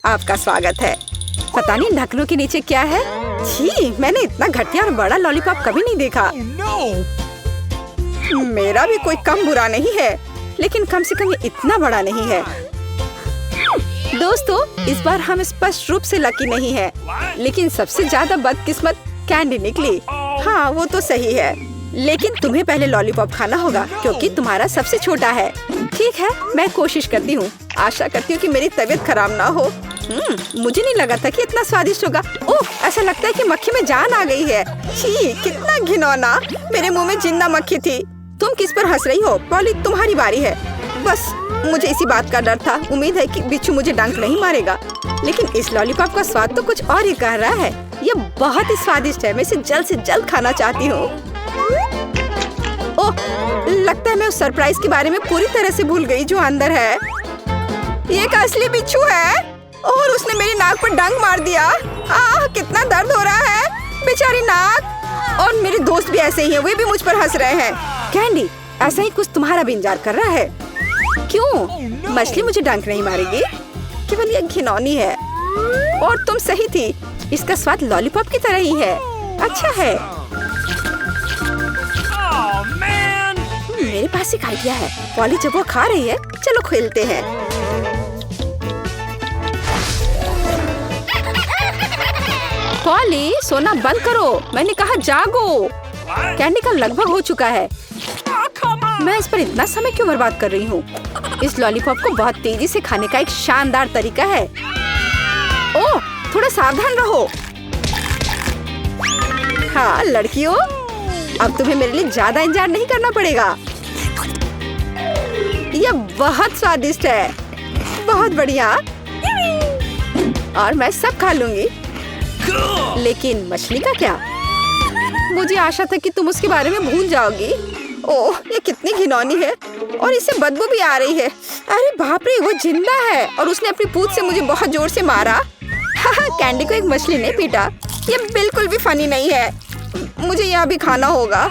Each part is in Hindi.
आपका स्वागत है। पता नहीं ढक्कनों के नीचे क्या है। छी, मैंने इतना घटिया और बड़ा लॉलीपॉप कभी नहीं देखा। मेरा भी कोई कम बुरा नहीं है, लेकिन कम से कम ये इतना बड़ा नहीं है। दोस्तों, इस बार हम स्पष्ट रूप से लकी नहीं है, लेकिन सबसे ज्यादा बदकिस्मत कैंडी निकली। हाँ, वो तो सही है, लेकिन तुम्हें पहले लॉलीपॉप खाना होगा क्योंकि तुम्हारा सबसे छोटा है। ठीक है, मैं कोशिश करती हूँ। आशा करती हूँ कि मेरी तबीयत खराब ना हो। मुझे नहीं लगा था कि इतना स्वादिष्ट होगा। ओह, ऐसा लगता है कि मक्खी में जान आ गई है। छी, कितना घिनौना। मेरे मुंह में जिंदा मक्खी थी। तुम किस पर हंस रही हो? पॉली, तुम्हारी बारी है। बस मुझे इसी बात का डर था। उम्मीद है कि बिच्छू मुझे डंक नहीं मारेगा। लेकिन इस लॉलीपॉप का स्वाद तो कुछ और ही कह रहा है। ये बहुत ही स्वादिष्ट है। मैं इसे जल्द से जल्द खाना चाहती हूँ। ओह, लगता है मैं उस सरप्राइज के बारे में पूरी तरह से भूल गई जो अंदर है। ये एक असली बिच्छू है और उसने मेरी नाक पर डंक मार दिया। आह, कितना दर्द हो रहा है। बेचारी नाक। और मेरे दोस्त भी ऐसे ही हैं, वे भी मुझ पर हंस रहे हैं। कैंडी, ऐसा ही कुछ तुम्हारा भी इंतजार कर रहा है। क्यों? मछली मुझे डंक नहीं मारेगी, केवल ये घिनौनी है। और तुम सही थी, इसका स्वाद लॉलीपॉप की तरह ही है। अच्छा है। मेरे पास एक आइडिया है। पॉली जब वो खा रही है, चलो खेलते हैं। पॉली, सोना बंद करो। मैंने कहा जागो। कैंडी का लगभग हो चुका है। मैं इस पर इतना समय क्यों बर्बाद कर रही हूँ? इस लॉलीपॉप को बहुत तेजी से खाने का एक शानदार तरीका है। ओह, थोड़ा सावधान रहो। हाँ लड़कियों, अब तुम्हें मेरे लिए ज्यादा इंतजार नहीं करना पड़ेगा। यह बहुत स्वादिष्ट है, बहुत बढ़िया। और मैं सब खा लूंगी। लेकिन मछली का क्या? मुझे आशा था कि तुम उसके बारे में भूल जाओगी। ओह, ये कितनी घिनौनी है और इससे बदबू भी आ रही है। अरे बाप रे, वो जिंदा है और उसने अपनी पूंछ से मुझे बहुत जोर से मारा। कैंडी को एक मछली ने पीटा। ये बिल्कुल भी फनी नहीं है। मुझे यहाँ भी खाना होगा।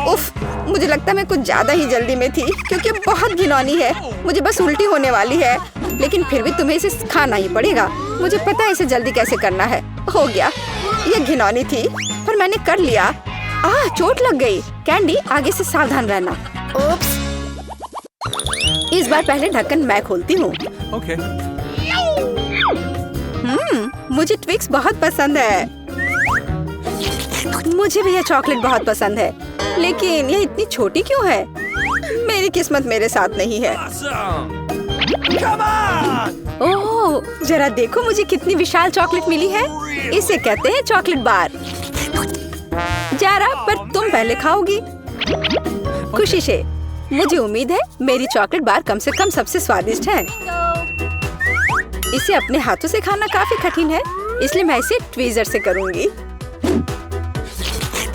उफ, मुझे लगता है मैं कुछ ज्यादा ही जल्दी में थी क्योंकि बहुत घिनौनी है। मुझे बस उल्टी होने वाली है, लेकिन फिर भी तुम्हें इसे खाना ही पड़ेगा। मुझे पता है इसे जल्दी कैसे करना है। हो गया। ये घिनौनी थी पर मैंने कर लिया। आह, चोट लग गई। कैंडी, आगे से सावधान रहना। ओप्स। इस बार पहले ढक्कन मैं खोलती हूँ। Okay. मुझे ट्विक्स बहुत पसंद है। मुझे भी यह चॉकलेट बहुत पसंद है, लेकिन यह इतनी छोटी क्यों है? मेरी किस्मत मेरे साथ नहीं है। Come on! ओह, जरा देखो मुझे कितनी विशाल चॉकलेट मिली है। इसे कहते हैं चॉकलेट बार। जरा, पर तुम पहले खाओगी। खुशी से। मुझे उम्मीद है मेरी चॉकलेट बार कम से कम सबसे स्वादिष्ट है। इसे अपने हाथों से खाना काफी कठिन है, इसलिए मैं इसे ट्वीजर से करूंगी।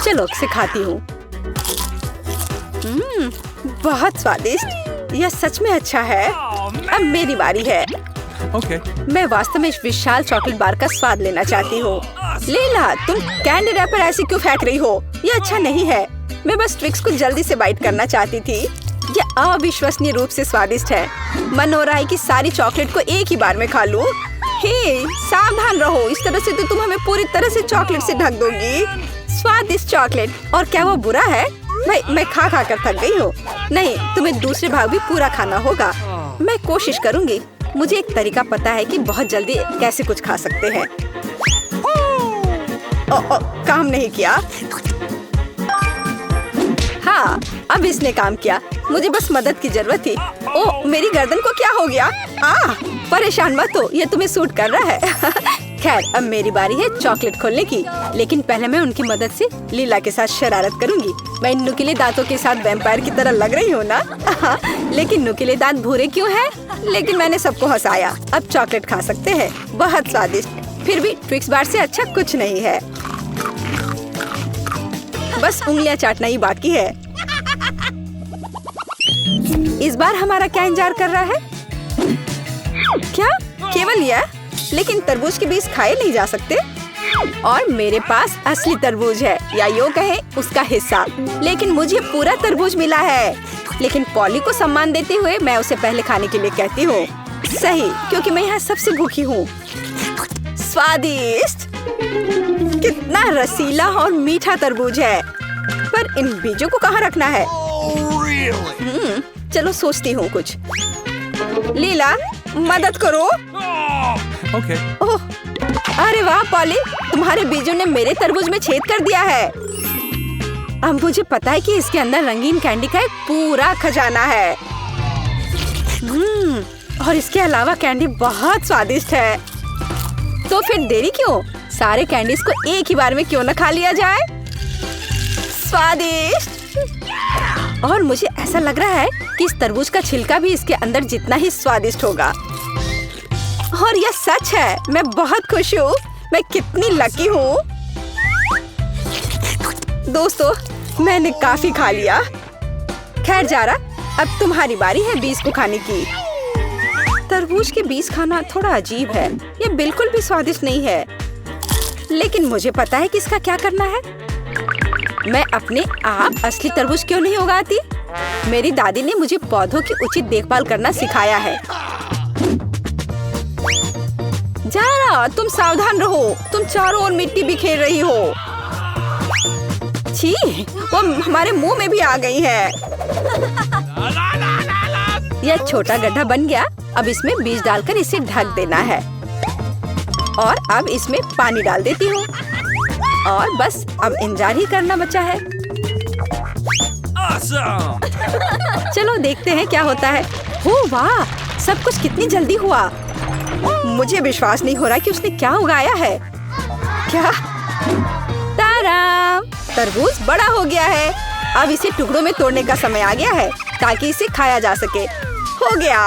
चलो इसे खाती हूँ। बहुत स्वादिष्ट। यह सच में अच्छा है। अब मेरी बारी है। Okay. मैं वास्तव में इस विशाल चॉकलेट बार का स्वाद लेना चाहती हूँ। लीला, तुम कैंडी रैपर ऐसे क्यों फेंक रही हो? ये अच्छा नहीं है। मैं बस ट्विक्स को जल्दी से बाइट करना चाहती थी। ये अविश्वसनीय रूप से स्वादिष्ट है। मन हो रहा है कि सारी चॉकलेट को एक ही बार में खा लूं। हे, सावधान रहो। इस तरह से तो तुम हमें पूरी तरह से चॉकलेट से ढक दोगी। स्वादिष्ट चॉकलेट। और क्या वो बुरा है? भाई, मैं खा खा कर थक गई हूँ। नहीं, तुम्हें दूसरे भाग भी पूरा खाना होगा। मैं कोशिश करूंगी। मुझे एक तरीका पता है कि बहुत जल्दी कैसे कुछ खा सकते हैं। काम नहीं किया। हाँ, अब इसने काम किया। मुझे बस मदद की जरूरत थी। ओह, मेरी गर्दन को क्या हो गया? परेशान मत हो, ये तुम्हें सूट कर रहा है। खैर, अब मेरी बारी है चॉकलेट खोलने की। लेकिन पहले मैं उनकी मदद से लीला के साथ शरारत करूंगी। मैं इन नुकीले दांतों के साथ वैम्पायर की तरह लग रही हूँ ना? लेकिन नुकीले दांत भूरे क्यों हैं? लेकिन मैंने सबको हंसाया। अब चॉकलेट खा सकते हैं। बहुत स्वादिष्ट। फिर भी ट्विक्स बार से अच्छा कुछ नहीं है। बस उंगलियां चाटना ही बाकी है। इस बार हमारा क्या इंतजार कर रहा है? क्या केवल यह? लेकिन तरबूज के बीज खाए नहीं जा सकते। और मेरे पास असली तरबूज है, या यूं कहें उसका हिस्सा। लेकिन मुझे पूरा तरबूज मिला है। लेकिन पॉली को सम्मान देते हुए मैं उसे पहले खाने के लिए कहती हूँ। सही, क्योंकि मैं यहाँ सबसे भूखी हूँ। स्वादिष्ट! कितना रसीला और मीठा तरबूज है। पर इन बीजों को कहाँ रखना है? Oh, really? चलो सोचती हूँ कुछ। लीला, मदद करो। Okay. ओह, अरे वाह पॉली, तुम्हारे बीजों ने मेरे तरबूज में छेद कर दिया है। अब मुझे पता है कि इसके अंदर रंगीन कैंडी का एक पूरा खजाना है। और इसके अलावा कैंडी बहुत स्वादिष्ट है। तो फिर देरी क्यों? सारे कैंडीज को एक ही बार में क्यों न खा लिया जाए? स्वादिष्ट! और मुझे ऐसा लग रहा है कि इस तरबूज का छिलका भी इसके अंदर जितना ही स्वादिष्ट होगा। और यह सच है। मैं बहुत खुश हूँ। मैं कितनी लकी हूँ। दोस्तों, मैंने काफी खा लिया। खैर जारा, अब तुम्हारी बारी है बीज को खाने की। तरबूज के बीज खाना थोड़ा अजीब है। ये बिल्कुल भी स्वादिष्ट नहीं है। लेकिन मुझे पता है कि इसका क्या करना है। मैं अपने आप असली तरबूज क्यों नहीं उगाती? मेरी दादी ने मुझे पौधों की उचित देखभाल करना सिखाया है। जारा, तुम सावधान रहो। तुम चारों ओर मिट्टी बिखेर रही हो। छी, वो हमारे मुंह में भी आ गई है। यह छोटा गड्ढा बन गया। अब इसमें बीज डालकर इसे ढक देना है। और अब इसमें पानी डाल देती हूँ। और बस अब इंतजार ही करना बचा है। Awesome! चलो देखते हैं क्या होता है। हो वाह, सब कुछ कितनी जल्दी हुआ। मुझे विश्वास नहीं हो रहा कि उसने क्या उगाया है। क्या? ताराम! तरबूज बड़ा हो गया है। अब इसे टुकड़ों में तोड़ने का समय आ गया है ताकि इसे खाया जा सके। हो गया।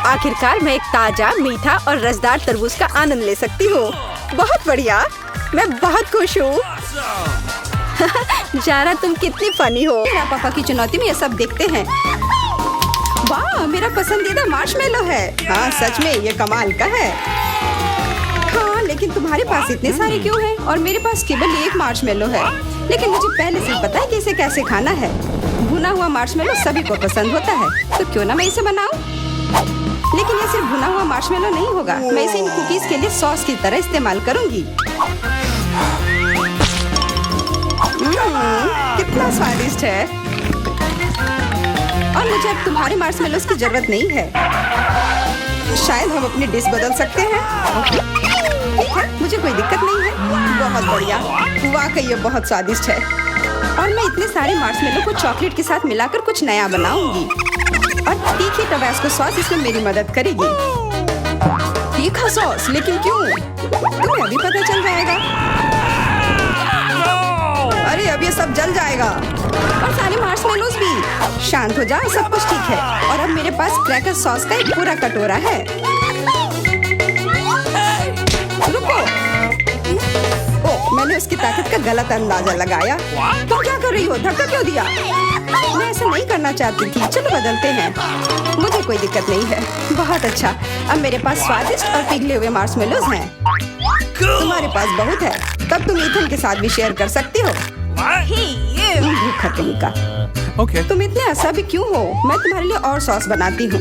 आखिरकार मैं एक ताजा, मीठा और रसदार तरबूज का आनंद ले सकती हूँ। बहुत बढ़िया। मैं बहुत खुश हूँ। जारा, तुम कितनी फनी हो। पापा की चुनौती में ये सब देखते हैं। वाह, मेरा पसंदीदा मार्शमेलो है। हाँ, सच में ये कमाल का है। हाँ, लेकिन तुम्हारे पास इतने सारे क्यों हैं? और मेरे पास केवल एक मार्शमेलो है। लेकिन मुझे पहले से पता है कि इसे कैसे खाना है। भुना हुआ मार्शमेलो सभी को पसंद होता है, तो क्यों ना मैं इसे बनाऊं? लेकिन ये सिर्फ भुना हुआ मार्शमेलो नहीं होगा। मैं इसे इन कुकीज के लिए सॉस की तरह इस्तेमाल करूंगी। कितना स्वादिष्ट है। और मुझे अब तुम्हारे मार्शमेलोस की जरूरत नहीं है। शायद हम अपनी डिश बदल सकते हैं। ठीक है, मुझे कोई दिक्कत नहीं है। बहुत बढ़िया। वाकई ये बहुत स्वादिष्ट है। और मैं इतने सारे मार्शमेलो को चॉकलेट के साथ मिलाकर कुछ नया बनाऊंगी। और तीखी टबास्को सॉस इसमें मेरी मदद करेगी। तीखा सॉस? लेकिन क्यों? तुम्हें अभी पता चल जाएगा। अरे अब ये सब जल जाएगा। और सारे मार्शमेलोस भी। शांत हो जाओ, सब कुछ ठीक है। और अब मेरे पास क्रैकर सॉस का एक पूरा कटोरा है। रुको। ओह, मैंने उसकी ताकत का गलत अंदाजा लगाया। तुम क्या कर रही हो? धक्का क्यों दिया? मैं ऐसा नहीं करना चाहती थी। चलो बदलते हैं। मुझे कोई दिक्कत नहीं है। बहुत अच्छा। अब मेरे पास स्वादिष्ट और पिघले हुए मार्शमेलोस हैं। तुम्हारे पास बहुत है। तब तुम ईथन के साथ भी शेयर कर सकती हो। भूखा कहीं का। Okay. तुम इतने असभी क्यों हो? मैं तुम्हारे लिए और सॉस बनाती हूँ।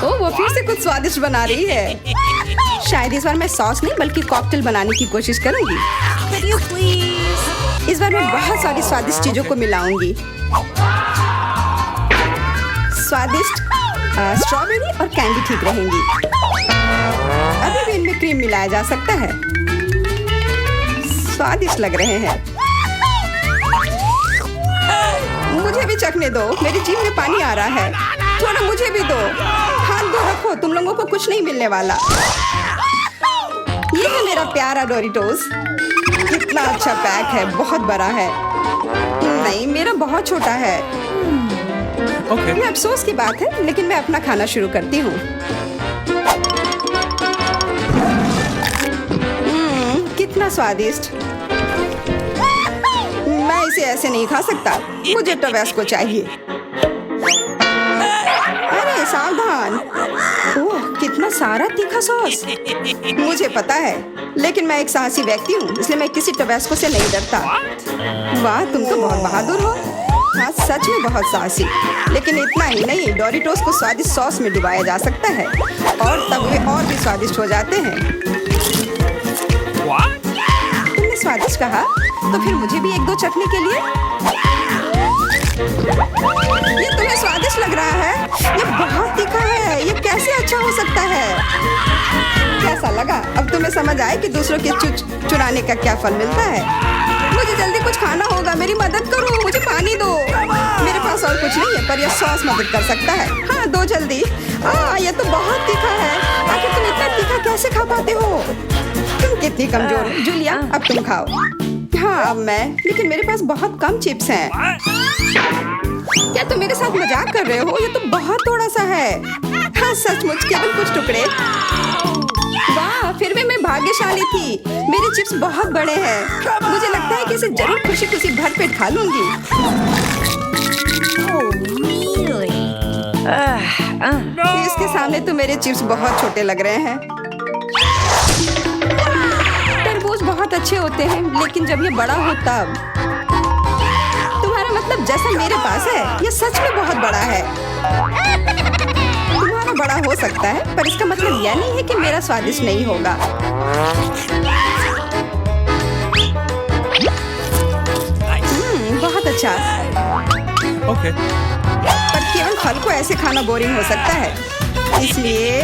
ओह, वो फिर से कुछ स्वादिष्ट बना रही है। शायद इस बार मैं सॉस नहीं बल्कि कॉकटेल बनाने की कोशिश करूंगी। इस बार मैं बहुत सारी स्वादिष्ट चीजों को मिलाऊंगी। स्वादिष्ट स्ट्रॉबेरी और कैंडी ठीक रहेंगी। अभी भी इनमें क्रीम मिलाया जा सकता है। स्वादिष्ट लग रहे हैं। मुझे भी चखने दो। मेरी जीभ में पानी आ रहा है। थोड़ा मुझे भी दो। हाथ दो रखो। तुम लोगों को कुछ नहीं मिलने वाला। ये है मेरा प्यारा डोरिटोस। कितना अच्छा पैक है। बहुत बड़ा है। नहीं, मेरा बहुत छोटा है। Okay. ये अफसोस की बात है, लेकिन मैं अपना खाना शुरू करती हूँ। कितना स्वादिष्ट। मैं इसे ऐसे नहीं खा सकता। मुझे टबास्को चाहिए। अरे सावधान। ओह, कितना सारा तीखा सॉस। मुझे पता है, लेकिन मैं एक साहसी व्यक्ति हूँ, इसलिए मैं किसी टबास्को से नहीं डरता। वाह, तुम तो बहुत बहादुर हो। हाँ, सच में बहुत साहसी। लेकिन इतना ही नहीं, डोरिटोस को स्वादिष्ट सॉस में डुबाया जा सकता है और तब वे और भी स्वादिष्ट हो जाते हैं। What? तुमने स्वादिष्ट कहा, तो फिर मुझे भी एक दो चखने के लिए। ये तुम्हें स्वादिष्ट लग रहा है? ये बहुत तीखा है। ये कैसे अच्छा हो सकता है? कैसा लगा? अब तुम्हें समझ आए कि दूसरों के चुराने का क्या फल मिलता है। मुझे जल्दी कुछ खाना होगा, मेरी मदद करो, मुझे पानी दो। मेरे पास और कुछ नहीं है, पर यह सॉस मदद कर सकता है। हाँ, दो जल्दी। ये तो बहुत तीखा है। आखिर तुम इतना तीखा कैसे खा पाते हो? तुम कितनी कमजोर हो। जूलिया, अब तुम खाओ। हाँ, अब मैं। लेकिन मेरे पास बहुत कम चिप्स हैं। क्या तुम मेरे साथ मजाक कर रहे हो? ये तो बहुत थोड़ा सा है। हाँ, सचमुच केवल कुछ टुकड़े। वाह, फिर भी मैं भाग्यशाली थी। मेरे चिप्स बहुत बड़े हैं। मुझे लगता है कि इसे जरूर खुशी खुशी भरपेट खा लूंगी। इसके सामने तो मेरे चिप्स बहुत छोटे लग रहे हैं। तरबूज बहुत अच्छे होते हैं, लेकिन जब ये बड़ा हो तब। तुम्हारा मतलब जैसा मेरे पास है, ये सच में बहुत बड़ा है। तुम्हारा बड़ा हो सकता है, पर इसका मतलब यह नहीं है कि मेरा स्वादिष्ट नहीं होगा। बहुत अच्छा। Okay. पर केवल फल को ऐसे खाना बोरिंग हो सकता है, इसलिए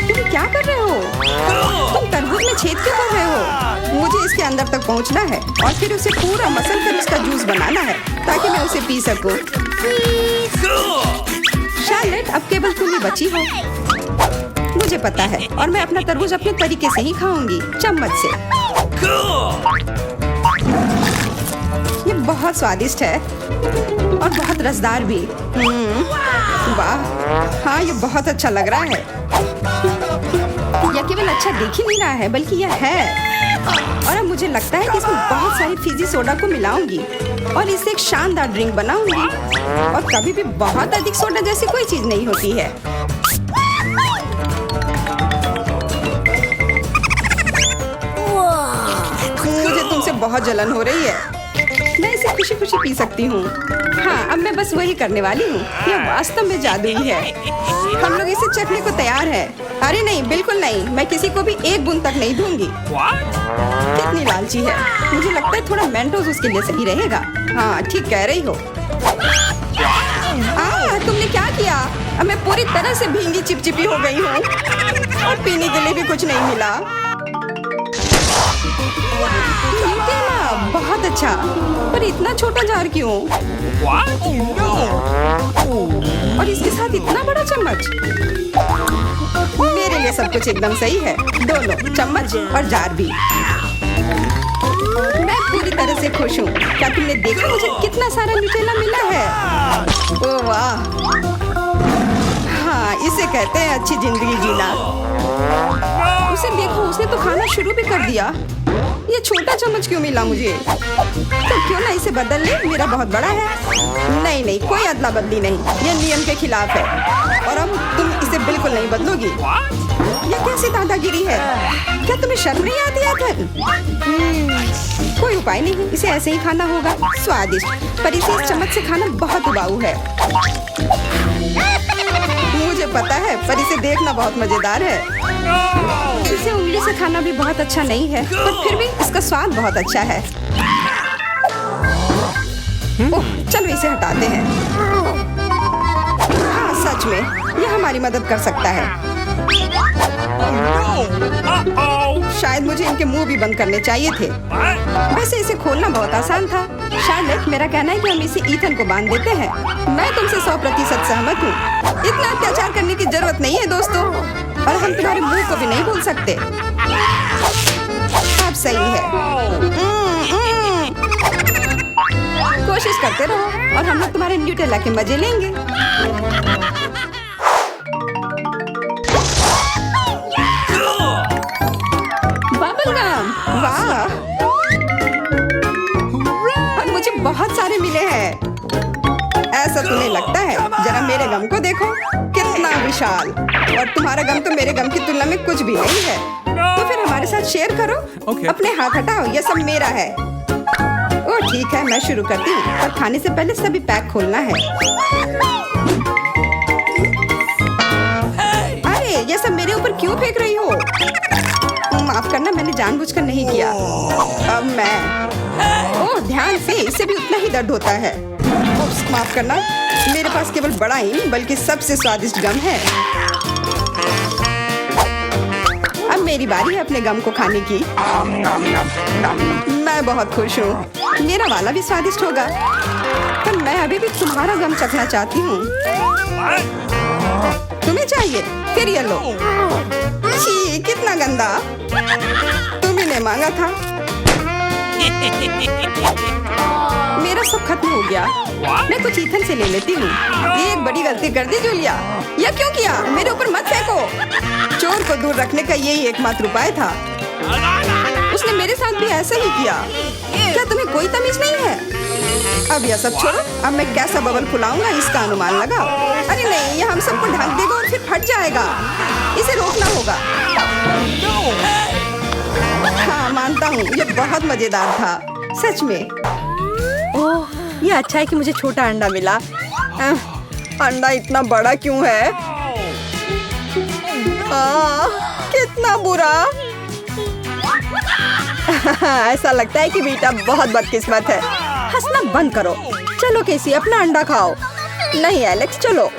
तुम क्या कर रहे हो? तुम तरबूज में छेद क्यों कर रहे हो? मुझे इसके अंदर तक पहुंचना है और फिर उसे पूरा मसल कर उसका जूस बनाना है ताकि मैं उसे पी सकूं। शार्लेट, अब केवल तुम ही बची हो। मुझे पता है, और मैं अपना तरबूज अपने तरीके से ही खाऊंगी, चम्मच से। ये बहुत स्वादिष्ट है और बहुत रसदार भी। वाह, हाँ, ये बहुत अच्छा लग रहा है। यह केवल अच्छा देख ही नहीं रहा है, बल्कि यह है। और अब मुझे लगता है कि इसमें बहुत सारी फिजी सोडा को मिलाऊंगी और इससे एक शानदार ड्रिंक बनाऊंगी। और कभी भी बहुत अधिक सोडा जैसी कोई चीज नहीं होती है। मुझे तुमसे बहुत जलन हो रही है। मैं इसे खुशी खुशी पी सकती हूँ। हाँ, अब मैं बस वही करने वाली हूँ। यह वास्तव में जादुई है। हम लोग इसे चखने को तैयार हैं। अरे नहीं, बिल्कुल नहीं। मैं किसी को भी एक बूंद तक नहीं दूंगी। कितनी लालची है। मुझे लगता है थोड़ा मेंटोस उसके लिए सही रहेगा। हाँ, ठीक कह रही हो। तुमने क्या किया? अब मैं पूरी तरह से भींगी चिपचिपी हो गई हूँ और पीने के लिए भी कुछ नहीं मिला। बहुत अच्छा, पर इतना छोटा जार क्यों? और इसके साथ इतना बड़ा चम्मच। मेरे लिए सब कुछ एकदम सही है। दोनों चम्मच और जार भी। मैं पूरी तरह से खुश हूँ। क्या तुमने देखा मुझे कितना सारा न्यूटेला मिला है? ओह वाह, हाँ, इसे कहते हैं अच्छी जिंदगी जीना। उसे देखो, उसने तो खाना शुरू भी कर दिया। ये छोटा चम्मच क्यों मिला मुझे? तो क्यों ना इसे बदल ले, मेरा बहुत बड़ा है। नहीं नहीं, कोई अदला बदली नहीं, ये नियम के खिलाफ है। और अब तुम इसे बिल्कुल नहीं बदलोगी। ये कैसी दादागिरी है? क्या तुम्हें शर्म नहीं आती आखिर? कोई उपाय नहीं, इसे ऐसे ही खाना होगा। स्वादिष्ट, पर इसे इस चम्मच से खाना बहुत उबाऊ है। मुझे पता है, पर इसे देखना बहुत मजेदार है। इसे उंगली से खाना भी बहुत अच्छा नहीं है, पर फिर भी इसका स्वाद बहुत अच्छा है। ओह, चलो इसे हटाते हैं। हाँ, सच में यह हमारी मदद कर सकता है। शायद मुझे इनके मुंह भी बंद करने चाहिए थे। वैसे इसे खोलना बहुत आसान था। शार्लेट, मेरा कहना है कि हम इसे ईथन को बांध देते हैं। मैं तुमसे 100% सहमत हूँ। इतना अत्याचार करने की जरूरत नहीं है दोस्तों, और हम तुम्हारे मुंह को भी नहीं भूल सकते। अब सही है। कोशिश करते रहो और हम लोग तुम्हारे न्यूटेला के मजे लेंगे। बबलगम, वाह, और मुझे बहुत सारे मिले हैं। ऐसा तुम्हें लगता है? जरा मेरे गम को देखो, कितना विशाल। और तुम्हारा गम तो मेरे गम की तुलना में कुछ भी नहीं है। तो फिर हमारे साथ शेयर करो। Okay. अपने हाथ हटाओ, ये सब मेरा है। वो ठीक है, मैं शुरू करती हूँ, पर खाने से पहले सभी पैक खोलना है। अरे ये सब मेरे ऊपर क्यों फेंक रही हो? माफ करना, मैंने जानबूझकर नहीं किया। अब मैं ओह ध्यान से, इससे भी उतना ही दर्द होता है। उप्स, माफ करना, मेरे पास केवल बड़ा ही नहीं बल्कि सबसे स्वादिष्ट गम है। अब मेरी बारी है अपने गम को खाने की। मैं बहुत खुश हूँ। मेरा वाला भी स्वादिष्ट होगा, पर मैं अभी भी तुम्हारा गम चखना चाहती हूँ। तुम्हें चाहिए? फिर ये लो। छी, कितना गंदा। तुम्ही ने मांगा था। मेरा सब खत्म हो गया। मैं कुछ ईथन से ले लेती हूँ। ये एक बड़ी गलती कर दी जूलिया। यह क्यों किया? मेरे ऊपर मत फेंको। चोर को दूर रखने का यही एकमात्र उपाय था। उसने मेरे साथ भी ऐसा ही किया। क्या तुम्हें कोई तमीज नहीं है? अब यह सब छोड़ो। अब मैं कैसा बबल फुलाऊंगा इसका अनुमान लगाओ। अरे नहीं, यह हम सबको ढक देगा और फिर फट जाएगा। इसे रोकना होगा। हाँ, मानता हूँ, ये बहुत मजेदार था, सच में। ओह, ये अच्छा है कि मुझे छोटा अंडा मिला। अंडा इतना बड़ा क्यों है? कितना बुरा। ऐसा लगता है कि बेटा बहुत बदकिस्मत है। हंसना बंद करो। चलो केसी, अपना अंडा खाओ। नहीं एलेक्स, चलो।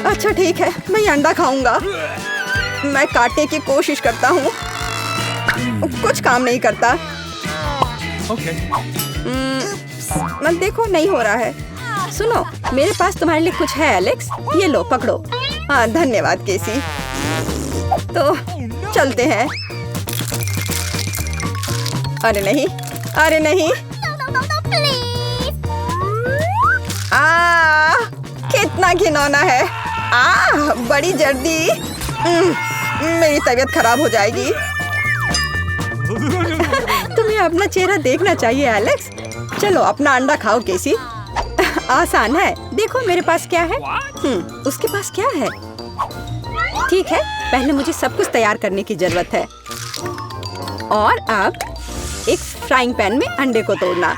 अच्छा ठीक है, मैं ये अंडा खाऊंगा। मैं काटने की कोशिश करता हूँ, कुछ काम नहीं करता। Okay. मत देखो, नहीं हो रहा है। सुनो, मेरे पास तुम्हारे लिए कुछ है एलेक्स। ये लो, पकड़ो। हाँ, धन्यवाद केसी। तो चलते हैं। अरे नहीं, अरे नहीं। कितना घिनौना है। बड़ी जर्दी। मेरी तबीयत खराब हो जाएगी। तुम्हें अपना चेहरा देखना चाहिए एलेक्स। चलो अपना अंडा खाओ केसी। आसान है। देखो मेरे पास क्या है। उसके पास क्या है? ठीक है, पहले मुझे सब कुछ तैयार करने की जरूरत है। और अब एक फ्राइंग पैन में अंडे को तोड़ना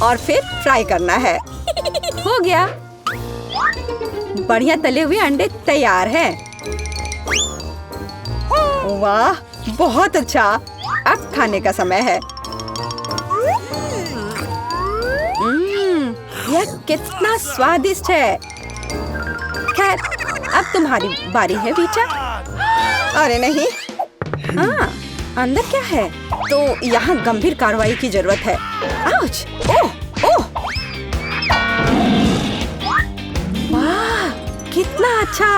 और फिर फ्राई करना है। हो गया। बढ़िया तले हुए अंडे तैयार हैं। वाह, बहुत अच्छा। अब खाने का समय है। यह कितना स्वादिष्ट है। खैर, अब तुम्हारी बारी है बीटा। अरे नहीं। अंदर क्या है? तो यहाँ गंभीर कार्रवाई की जरूरत है। आउच! ओह, ओह! वाह, कितना अच्छा।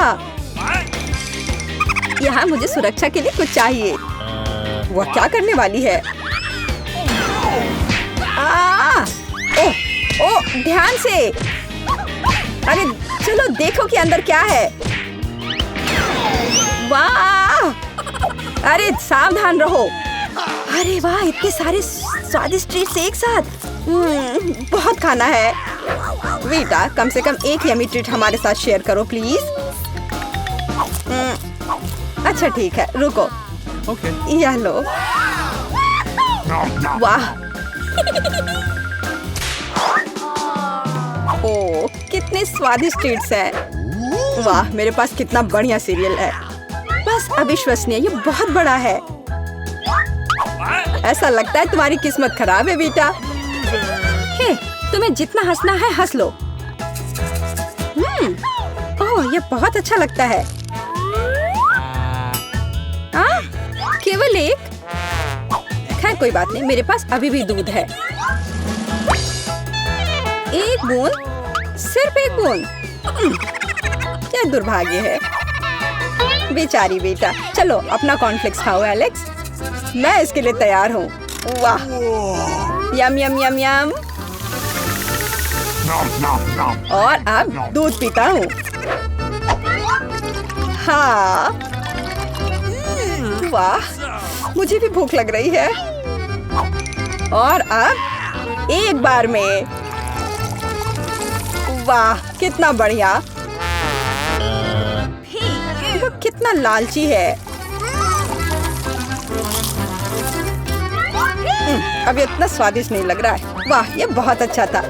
यहाँ मुझे सुरक्षा के लिए कुछ चाहिए। वह क्या करने वाली है? ओह, ओह, ध्यान से। अरे चलो देखो कि अंदर क्या है। वाह! अरे सावधान रहो। अरे वाह, इतने सारे स्वादिष्ट ट्रीट्स एक साथ। बहुत खाना है। वीटा, कम से कम एक यमी ट्रीट हमारे साथ शेयर करो प्लीज। अच्छा ठीक है, रुको। Okay. यह लो। वाह, ओह, कितने स्वादिष्ट ट्रीट्स हैं। वाह, मेरे पास कितना बढ़िया सीरियल है। बस अविश्वसनीय, ये बहुत बड़ा है। ऐसा लगता है तुम्हारी किस्मत खराब है बेटा। हे, तुम्हें जितना हंसना है हंस लो। ओह, ये बहुत अच्छा लगता है। केवल एक? खैर कोई बात नहीं, मेरे पास अभी भी दूध है। एक बूंद, सिर्फ एक बूंद। क्या दुर्भाग्य है। बेचारी बेटा। चलो अपना कॉर्नफ्लेक्स खाओ एलेक्स। मैं इसके लिए तैयार हूँ। वाह, यम यम यम यम। और अब दूध पीता हूँ। हाँ, वाह, मुझे भी भूख लग रही है। और अब एक बार में। वाह, कितना बढ़िया। वो कितना लालची है। अब इतना स्वादिष्ट नहीं लग रहा है। वाह, ये बहुत अच्छा था।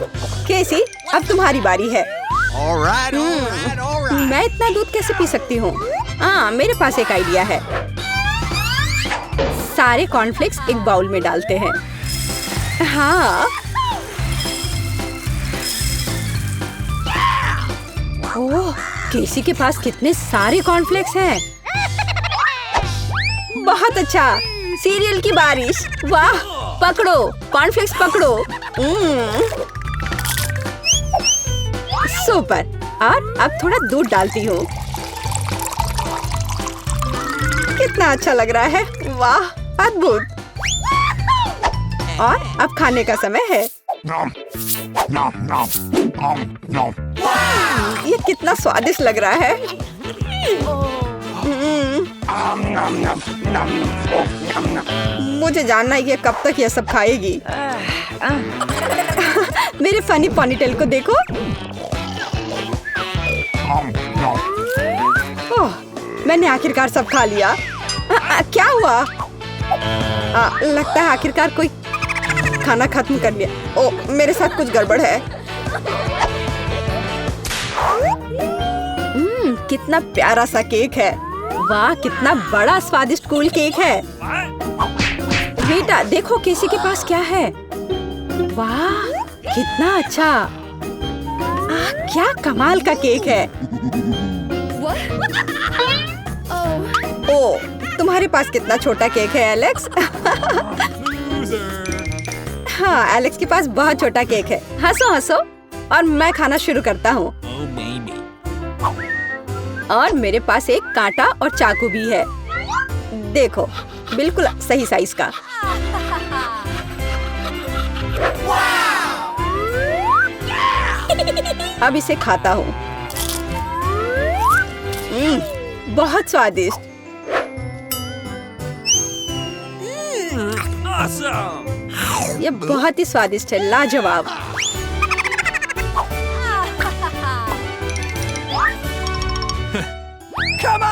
केसी, अब तुम्हारी बारी है। All right, all right, all right. मैं इतना दूध कैसे पी सकती हूँ? हाँ, मेरे पास एक आइडिया है। सारे कॉर्नफ्लेक्स एक बाउल में डालते हैं। हाँ। ओह, केसी के पास कितने सारे कॉर्नफ्लेक्स हैं। बहुत अच्छा। सीरियल की बारिश। वाह, पकड़ो, कॉर्नफ्लेक्स पकड़ो। सुपर। और अब थोड़ा दूध डालती हूँ। कितना अच्छा लग रहा है। वाह, अद्भुत। और अब खाने का समय है। Nom, nom, nom, nom, nom. ये कितना स्वादिष्ट लग रहा है। Nom, nom, nom, nom, nom. मुझे जानना है कि कब तक ये सब खाएगी। मेरे फनी पोनीटेल को देखो। Nom, nom. ओह, मैंने आखिरकार सब खा लिया। क्या हुआ? लगता है आखिरकार कोई खाना खत्म कर लिया। ओह, मेरे साथ कुछ गड़बड़ है। कितना प्यारा सा केक है। वाह, कितना बड़ा स्वादिष्ट कूल केक है। बेटा देखो केसी के पास क्या है। वाह, कितना अच्छा। क्या कमाल का केक है। ओह, तुम्हारे पास कितना छोटा केक है एलेक्स। हाँ, एलेक्स के पास बहुत छोटा केक है। हंसो हंसो। और मैं खाना शुरू करता हूँ। और मेरे पास एक कांटा और चाकू भी है। देखो, बिल्कुल सही साइज का। अब इसे खाता हूँ। बहुत स्वादिष्ट। ये बहुत ही स्वादिष्ट है, लाजवाब।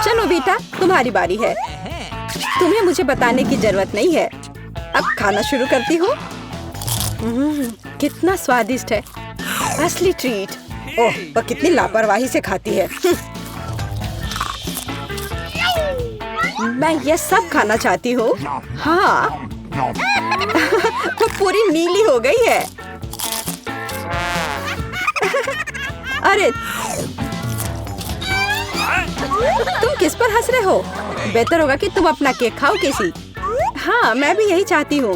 चलो बेटा, तुम्हारी बारी है। तुम्हें मुझे बताने की जरूरत नहीं है। अब खाना शुरू करती हूँ। कितना स्वादिष्ट है, असली ट्रीट। ओह, वह कितनी लापरवाही से खाती है। मैं ये सब खाना चाहती हूँ। हाँ। वो पूरी नीली हो गई है। अरे, तुम किस पर हंस रहे हो? बेहतर होगा कि तुम अपना केक खाओ केसी। हाँ, मैं भी यही चाहती हूँ।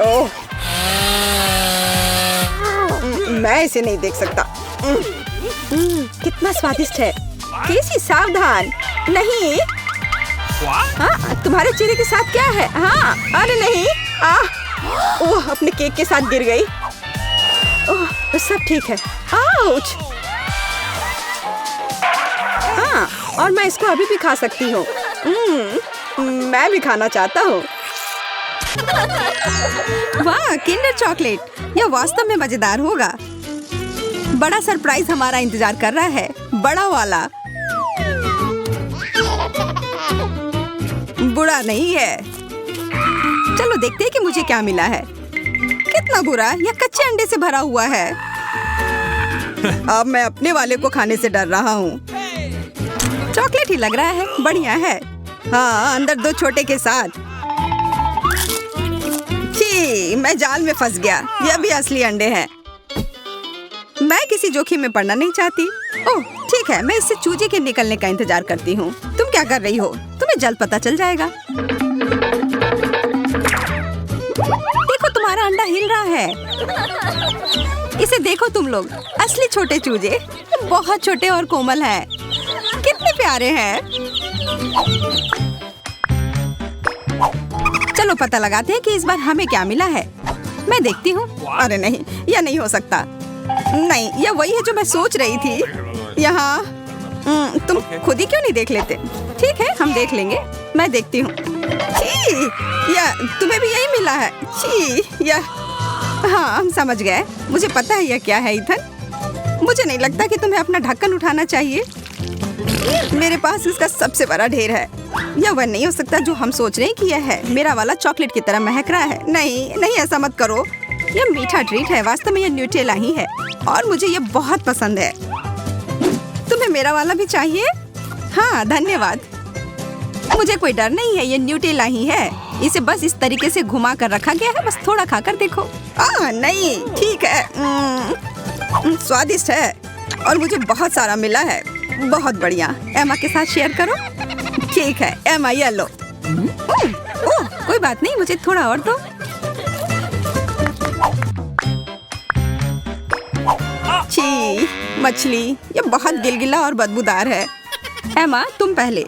ओह, मैं इसे नहीं देख सकता। कितना स्वादिष्ट है। केसी सावधान। नहीं। हाँ, तुम्हारे चेहरे के साथ क्या है? हाँ, अरे नहीं। ओह, अपने केक के साथ गिर गई। ओह, सब ठीक है। आउच। हाँ, और मैं इसको अभी भी खा सकती हूँ। मैं भी खाना चाहता हूँ। वाह, किंडर चॉकलेट। यह वास्तव में मजेदार होगा। बड़ा सरप्राइज हमारा इंतजार कर रहा है, बड़ा वाला। बुरा नहीं है। चलो देखते हैं कि मुझे क्या मिला है। कितना बुरा, यह कच्चे अंडे से भरा हुआ है। अब मैं अपने वाले को खाने से डर रहा हूँ। चॉकलेट ही लग रहा है, बढ़िया है। हाँ, अंदर दो छोटे के साथ। छी, मैं जाल में फंस गया। यह भी असली अंडे हैं। मैं किसी जोखिम में पड़ना नहीं चाहती। ओह, ठीक है, मैं इससे चूजे के निकलने का इंतजार करती हूँ। तुम क्या कर रही हो? तुम्हें जल्द पता चल जाएगा। देखो, तुम्हारा अंडा हिल रहा है। इसे देखो तुम लोग, असली छोटे चूजे। बहुत छोटे और कोमल हैं। कितने प्यारे हैं। चलो पता लगाते हैं कि इस बार हमें क्या मिला है। मैं देखती हूँ। अरे नहीं, यह नहीं हो सकता। नहीं, यह वही है जो मैं सोच रही थी। यहाँ तुम खुद ही क्यों नहीं देख लेते? ठीक है, हम देख लेंगे। मैं देखती हूँ। या तुम्हें भी यही मिला है? छी, या हाँ, हम समझ गए। मुझे पता है यह क्या है ईथन। मुझे नहीं लगता कि तुम्हें अपना ढक्कन उठाना चाहिए। मेरे पास इसका सबसे बड़ा ढेर है। यह वह नहीं हो सकता जो हम सोच रहे हैं कि यह है। मेरा वाला चॉकलेट की तरह महक रहा है। नहीं नहीं, ऐसा मत करो। यह मीठा ट्रीट है। वास्तव में यह न्यूटेला ही है और मुझे यह बहुत पसंद है। तुम्हें मेरा वाला भी चाहिए? हाँ धन्यवाद। मुझे कोई डर नहीं है, ये न्यूटेला ही है। इसे बस इस तरीके से घुमा कर रखा गया है। बस थोड़ा खाकर देखो। नहीं ठीक है। स्वादिष्ट है और मुझे बहुत सारा मिला है। बहुत बढ़िया। एमा के साथ शेयर करो। ठीक है एमा, ये लो। ओह कोई बात नहीं, मुझे थोड़ा और दो। छी, मछली, ये बहुत गिलगिला और बदबूदार है। एमा तुम पहले।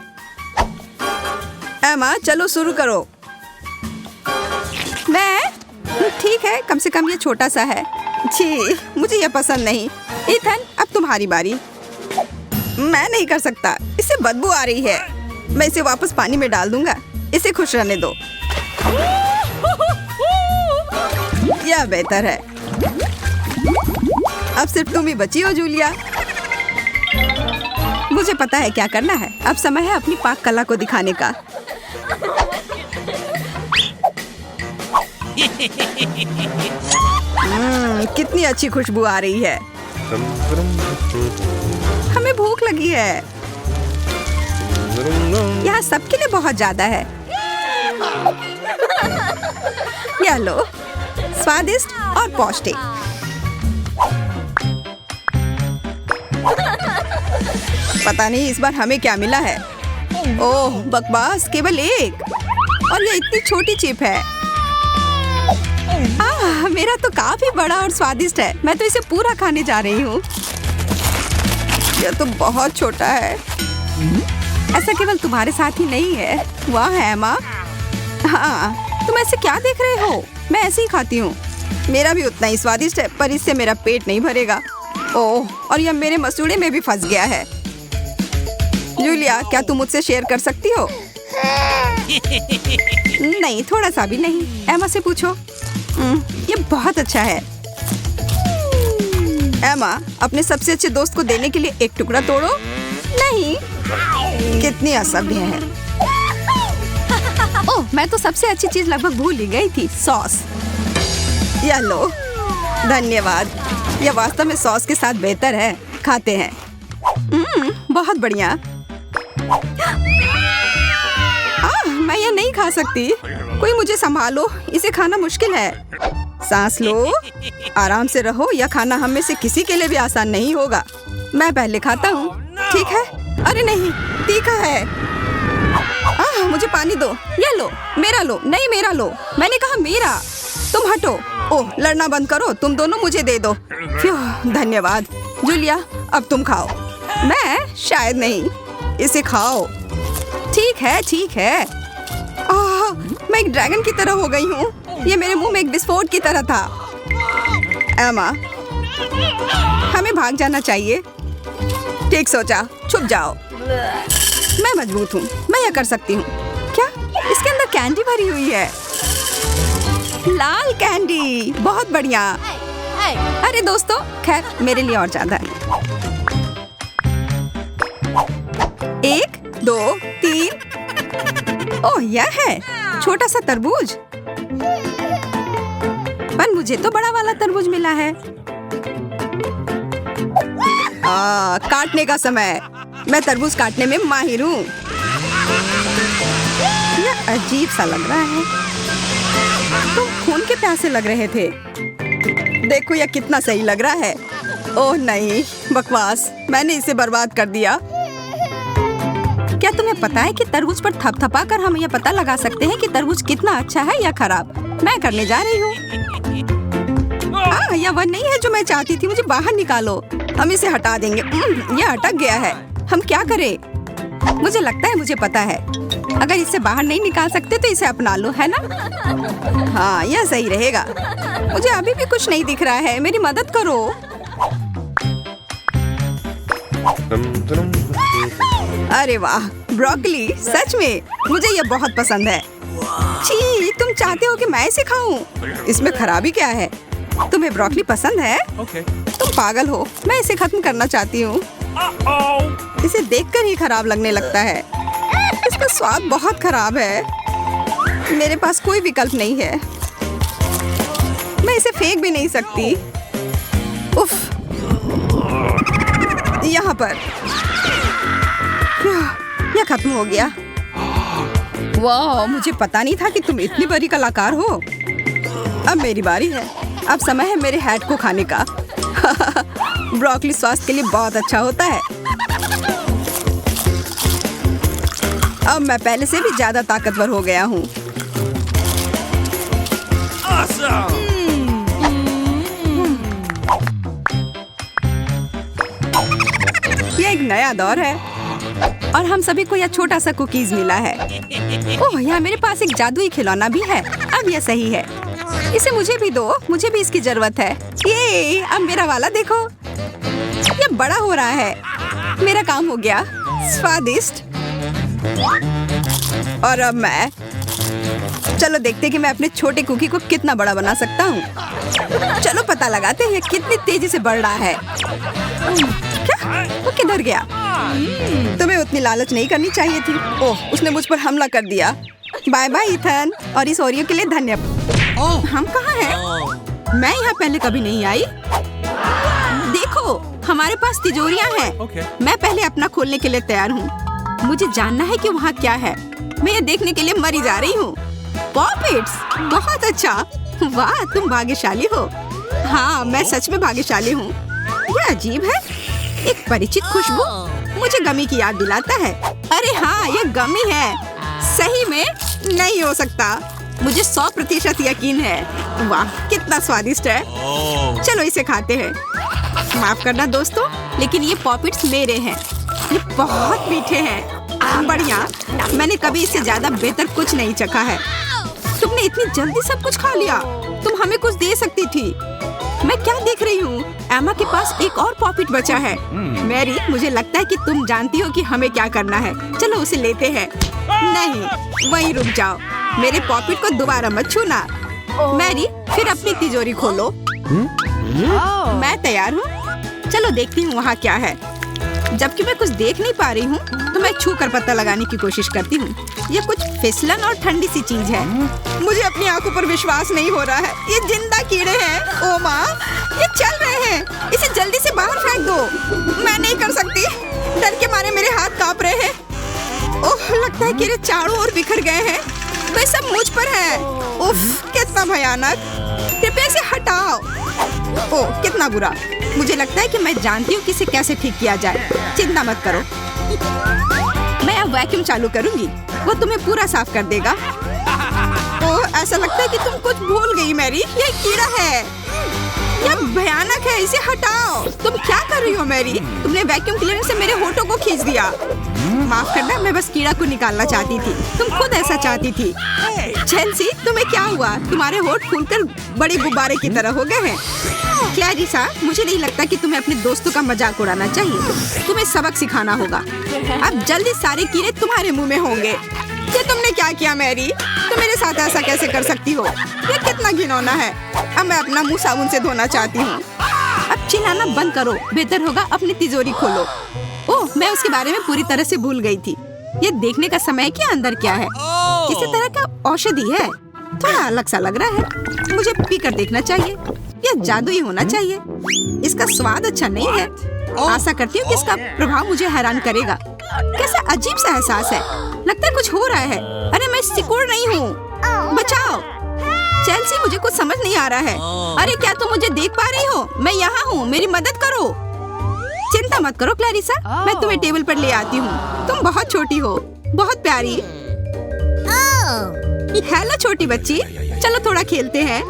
एमा चलो शुरू करो। मैं? ठीक है, कम से कम ये छोटा सा है। छी, मुझे ये पसंद नहीं। इथन अब तुम्हारी बारी। मैं नहीं कर सकता, इससे बदबू आ रही है। मैं इसे वापस पानी में डाल दूंगा। इसे खुश रहने दो। यह बेहतर है। अब सिर्फ तुम ही बची हो जूलिया। मुझे पता है क्या करना है। अब समय है अपनी पाक कला को दिखाने का। कितनी अच्छी खुशबू आ रही है। हमें भूख लगी है। यहाँ सबके लिए बहुत ज्यादा है। यह लो, स्वादिष्ट और पौष्टिक। पता नहीं इस बार हमें क्या मिला है। ओह बकवास, केवल एक। और ये इतनी छोटी चिप है। मेरा तो काफी बड़ा और स्वादिष्ट है। मैं तो इसे पूरा खाने जा रही हूँ। यह तो बहुत छोटा है। ऐसा केवल तुम्हारे साथ ही नहीं है। वाह एमा। हाँ, तुम ऐसे क्या देख रहे हो? मैं ऐसे ही खाती हूँ। मेरा भी उतना ही स्वादिष्ट है, पर इससे मेरा पेट नहीं भरेगा। ओह, और यह मेरे मसूड़े में भी फंस गया है। जूलिया, क्या तुम मुझसे शेयर कर सकती हो? नहीं, थोड़ा सा भी नहीं। एमा से पूछो। ये बहुत अच्छा है। एमा, अपने सबसे अच्छे दोस्त को देने के लिए एक टुकड़ा तोड़ो। नहीं, कितनी असभ्य है। ओह, मैं तो सबसे अच्छी चीज लगभग भूल ही गई थी, सॉस। यह लो। धन्यवाद। यह वास्तव में सॉस के साथ बेहतर है। खाते हैं। बहुत बढ़िया। मैं यह नहीं खा सकती। कोई मुझे संभालो, इसे खाना मुश्किल है। सांस लो, आराम से रहो। यह खाना हम में से किसी के लिए भी आसान नहीं होगा। मैं पहले खाता हूँ। ठीक है? अरे नहीं, तीखा है। मुझे पानी दो। यह लो, मेरा लो। नहीं, मेरा लो। मैंने कहा मेरा। तुम हटो। ओह, लड़ना बंद करो। तुम दोनों मुझे दे दो। धन्यवाद। जूलिया, अब तुम खाओ। मैं? शायद नहीं। इसे खाओ। ठीक है, ठीक है। मैं एक ड्रैगन की तरह हो गई हूँ। ये मेरे मुंह में एक विस्फोट की तरह था। एमा, हमें भाग जाना चाहिए। ठीक सोचा, छुप जाओ। मैं मजबूत हूँ, मैं यह कर सकती हूँ। क्या? इसके अंदर कैंडी भरी हुई है। लाल कैंडी, बहुत बढ़िया। अरे दोस्तों, खैर मेरे लिए और ज्यादा है। 1, 2, 3। ओह, यह है छोटा सा तरबूज। पर मुझे तो बड़ा वाला तरबूज मिला है। काटने का समय। मैं तरबूज काटने में माहिर हूँ। यह अजीब सा लग रहा है। तुम खून के प्यासे लग रहे थे। देखो यह कितना सही लग रहा है। ओह नहीं, बकवास। मैंने इसे बर्बाद कर दिया। क्या तुम्हें पता है कि तरबूज पर थपथपा कर हम यह पता लगा सकते हैं कि तरबूज कितना अच्छा है या खराब? मैं करने जा रही हूँ। यह वह नहीं है जो मैं चाहती थी। मुझे बाहर निकालो। हम इसे हटा देंगे। यह अटक गया है। हम क्या करें? मुझे लगता है मुझे पता है। अगर इसे बाहर नहीं निकाल सकते तो इसे अपना लो, है ना? हाँ, यह सही रहेगा। मुझे अभी भी कुछ नहीं दिख रहा है। मेरी मदद करो। अरे वाह, ब्रोकली। सच में मुझे यह बहुत पसंद है। छी, तुम चाहते हो कि मैं इसे खाऊं? इसमें खराबी क्या है? तुम्हें ब्रोकली पसंद है? Okay. तुम पागल हो। मैं इसे खत्म करना चाहती हूँ। इसे देखकर ही खराब लगने लगता है। इसका स्वाद बहुत खराब है। मेरे पास कोई विकल्प नहीं है। मैं इसे फेंक भी नहीं सकती। उफ, यहाँ पर यह खत्म हो गया। वाह, मुझे पता नहीं था कि तुम इतनी बड़ी कलाकार हो। अब मेरी बारी है। अब समय है मेरे हैट को खाने का। ब्रोकली स्वास्थ्य के लिए बहुत अच्छा होता है। अब मैं पहले से भी ज्यादा ताकतवर हो गया हूँ। यह एक नया दौर है और हम सभी को यह छोटा सा कुकीज मिला है। ओह, यहाँ मेरे पास एक जादुई खिलौना भी है। अब यह सही है। इसे मुझे भी दो, मुझे भी इसकी जरूरत है। ये अब मेरा वाला देखो, ये बड़ा हो रहा है। मेरा काम हो गया। स्वादिष्ट। और अब मैं, चलो देखते हैं कि मैं अपने छोटे कुकी को कितना बड़ा बना सकता हूँ। चलो पता लगाते हैं कितनी तेजी से बढ़ रहा है। क्या? वो किधर गया? तुम्हें उतनी लालच नहीं करनी चाहिए थी। ओह, उसने मुझ पर हमला कर दिया। बाय बाय ईथन, और इस ओरियो के लिए धन्यवाद। हम कहाँ हैं? मैं यहाँ पहले कभी नहीं आई। देखो, हमारे पास तिजोरियाँ हैं। Okay. मैं पहले अपना खोलने के लिए तैयार हूँ। मुझे जानना है कि वहाँ क्या है। मैं ये देखने के लिए मरी जा रही हूँ। पॉपिट्स, बहुत अच्छा। वाह, तुम भाग्यशाली हो। हाँ, मैं सच में भाग्यशाली हूँ। यह अजीब है। एक परिचित खुशबू मुझे गमी की याद दिलाता है। अरे हाँ, यह गमी है। सही में नहीं हो सकता। मुझे 100% यकीन है। वाह, कितना स्वादिष्ट है। चलो इसे खाते हैं। माफ करना दोस्तों, लेकिन ये पॉपिट्स मेरे हैं। ये बहुत मीठे हैं। बढ़िया, मैंने कभी इससे ज्यादा बेहतर कुछ नहीं चखा है। तुमने इतनी जल्दी सब कुछ खा लिया। तुम हमें कुछ दे सकती थी। मैं क्या देख रही हूँ? एमा के पास एक और पॉपिट बचा है। मैरी, मुझे लगता है कि तुम जानती हो कि हमें क्या करना है। चलो उसे लेते हैं। नहीं, वहीं रुक जाओ। मेरे पॉपिट को दोबारा मत छूना। मैरी, फिर अपनी तिजोरी खोलो। मैं तैयार हूँ। चलो देखती हूँ वहाँ क्या है। जबकि मैं कुछ देख नहीं पा रही हूँ, तो मैं छू कर पता लगाने की कोशिश करती हूँ। ये कुछ फिसलन और ठंडी सी चीज है। मुझे अपनी आंखों पर विश्वास नहीं हो रहा है। ये जिंदा कीड़े हैं। ओ माँ, ये चल रहे हैं। इसे जल्दी से बाहर फेंक दो। मैं नहीं कर सकती। डर के मारे मेरे हाथ कांप रहे हैं। ओह, लगता है कीड़े चारों ओर बिखर गए हैं। वे सब मुझ पर हैं। उफ, कितना भयानक। कृपया इसे हटाओ। ओह, कितना बुरा। मुझे लगता है कि मैं जानती हूँ कि इसे कैसे ठीक किया जाए। चिंता मत करो, मैं अब वैक्यूम चालू करूंगी। वो तुम्हें पूरा साफ कर देगा। ओह, ऐसा लगता है कि तुम कुछ भूल गई मैरी। ये कीड़ा है। यह भयानक है। इसे हटाओ। तुम क्या कर रही हो मैरी? तुमने वैक्यूम क्लीनर से मेरे होठों को खींच दिया। माफ करना, मैं बस कीड़ा को निकालना चाहती थी। तुम खुद ऐसा चाहती थी। चेल्सी, तुम्हें क्या हुआ? तुम्हारे होठ फूलकर बड़े गुब्बारे की तरह हो गए हैं। क्लैरिसा, मुझे नहीं लगता कि तुम्हें अपने दोस्तों का मजाक उड़ाना चाहिए। तुम्हें सबक सिखाना होगा। अब जल्दी सारे कीड़े तुम्हारे मुंह में होंगे। ये तुमने क्या किया मैरी? तुम मेरे साथ ऐसा कैसे कर सकती हो? ये कितना घिनौना है। अब मैं अपना मुंह साबुन से धोना चाहती हूँ। अब चिल्लाना बंद करो। बेहतर होगा अपनी तिजोरी खोलो। ओह, मैं उसके बारे में पूरी तरह से भूल गई थी। ये देखने का समय है कि अंदर क्या है। किसी तरह का औषधि है। थोड़ा अलग सा लग रहा है। मुझे पी कर देखना चाहिए। यह जादुई होना चाहिए। इसका स्वाद अच्छा नहीं है। आशा करती हूँ कि इसका प्रभाव मुझे हैरान करेगा। कैसा अजीब सा एहसास है। लगता है कुछ हो रहा है। अरे मैं सिकुड़ नहीं हूँ। बचाओ। चेल्सी, मुझे कुछ समझ नहीं आ रहा है। अरे क्या तुम मुझे देख पा रही हो? मैं यहाँ हूँ, मेरी मदद करो। चिंता मत करो क्लैरिसा, मैं तुम्हें टेबल पर ले आती हूँ। तुम बहुत छोटी हो, बहुत प्यारी। हेलो छोटी बच्ची, चलो थोड़ा खेलते हैं।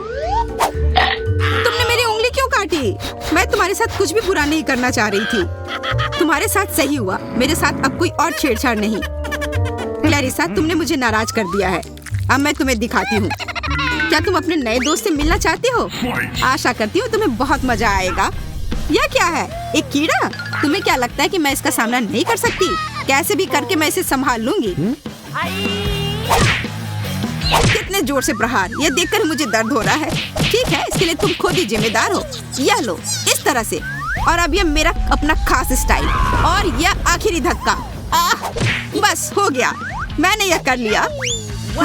तुमने मेरी उंगली क्यों काटी? मैं तुम्हारे साथ कुछ भी बुरा नहीं करना चाह रही थी। तुम्हारे साथ सही हुआ। मेरे साथ अब कोई और छेड़छाड़ नहीं। क्लैरिसा, तुमने मुझे नाराज कर दिया है। अब मैं तुम्हें दिखाती हूँ। क्या तुम अपने नए दोस्त से मिलना चाहती हो? आशा करती हूँ तुम्हें बहुत मजा आएगा। यह क्या है? एक कीड़ा? तुम्हें क्या लगता है कि मैं इसका सामना नहीं कर सकती? कैसे भी करके मैं इसे संभाल लूंगी। कितने जोर से प्रहार! यह देखकर मुझे दर्द हो रहा है। ठीक है, इसके लिए तुम खुद ही जिम्मेदार हो। यह लो, इस तरह से। और अब ये मेरा अपना खास स्टाइल और ये आखिरी धक्का। बस हो गया, मैंने यह कर लिया।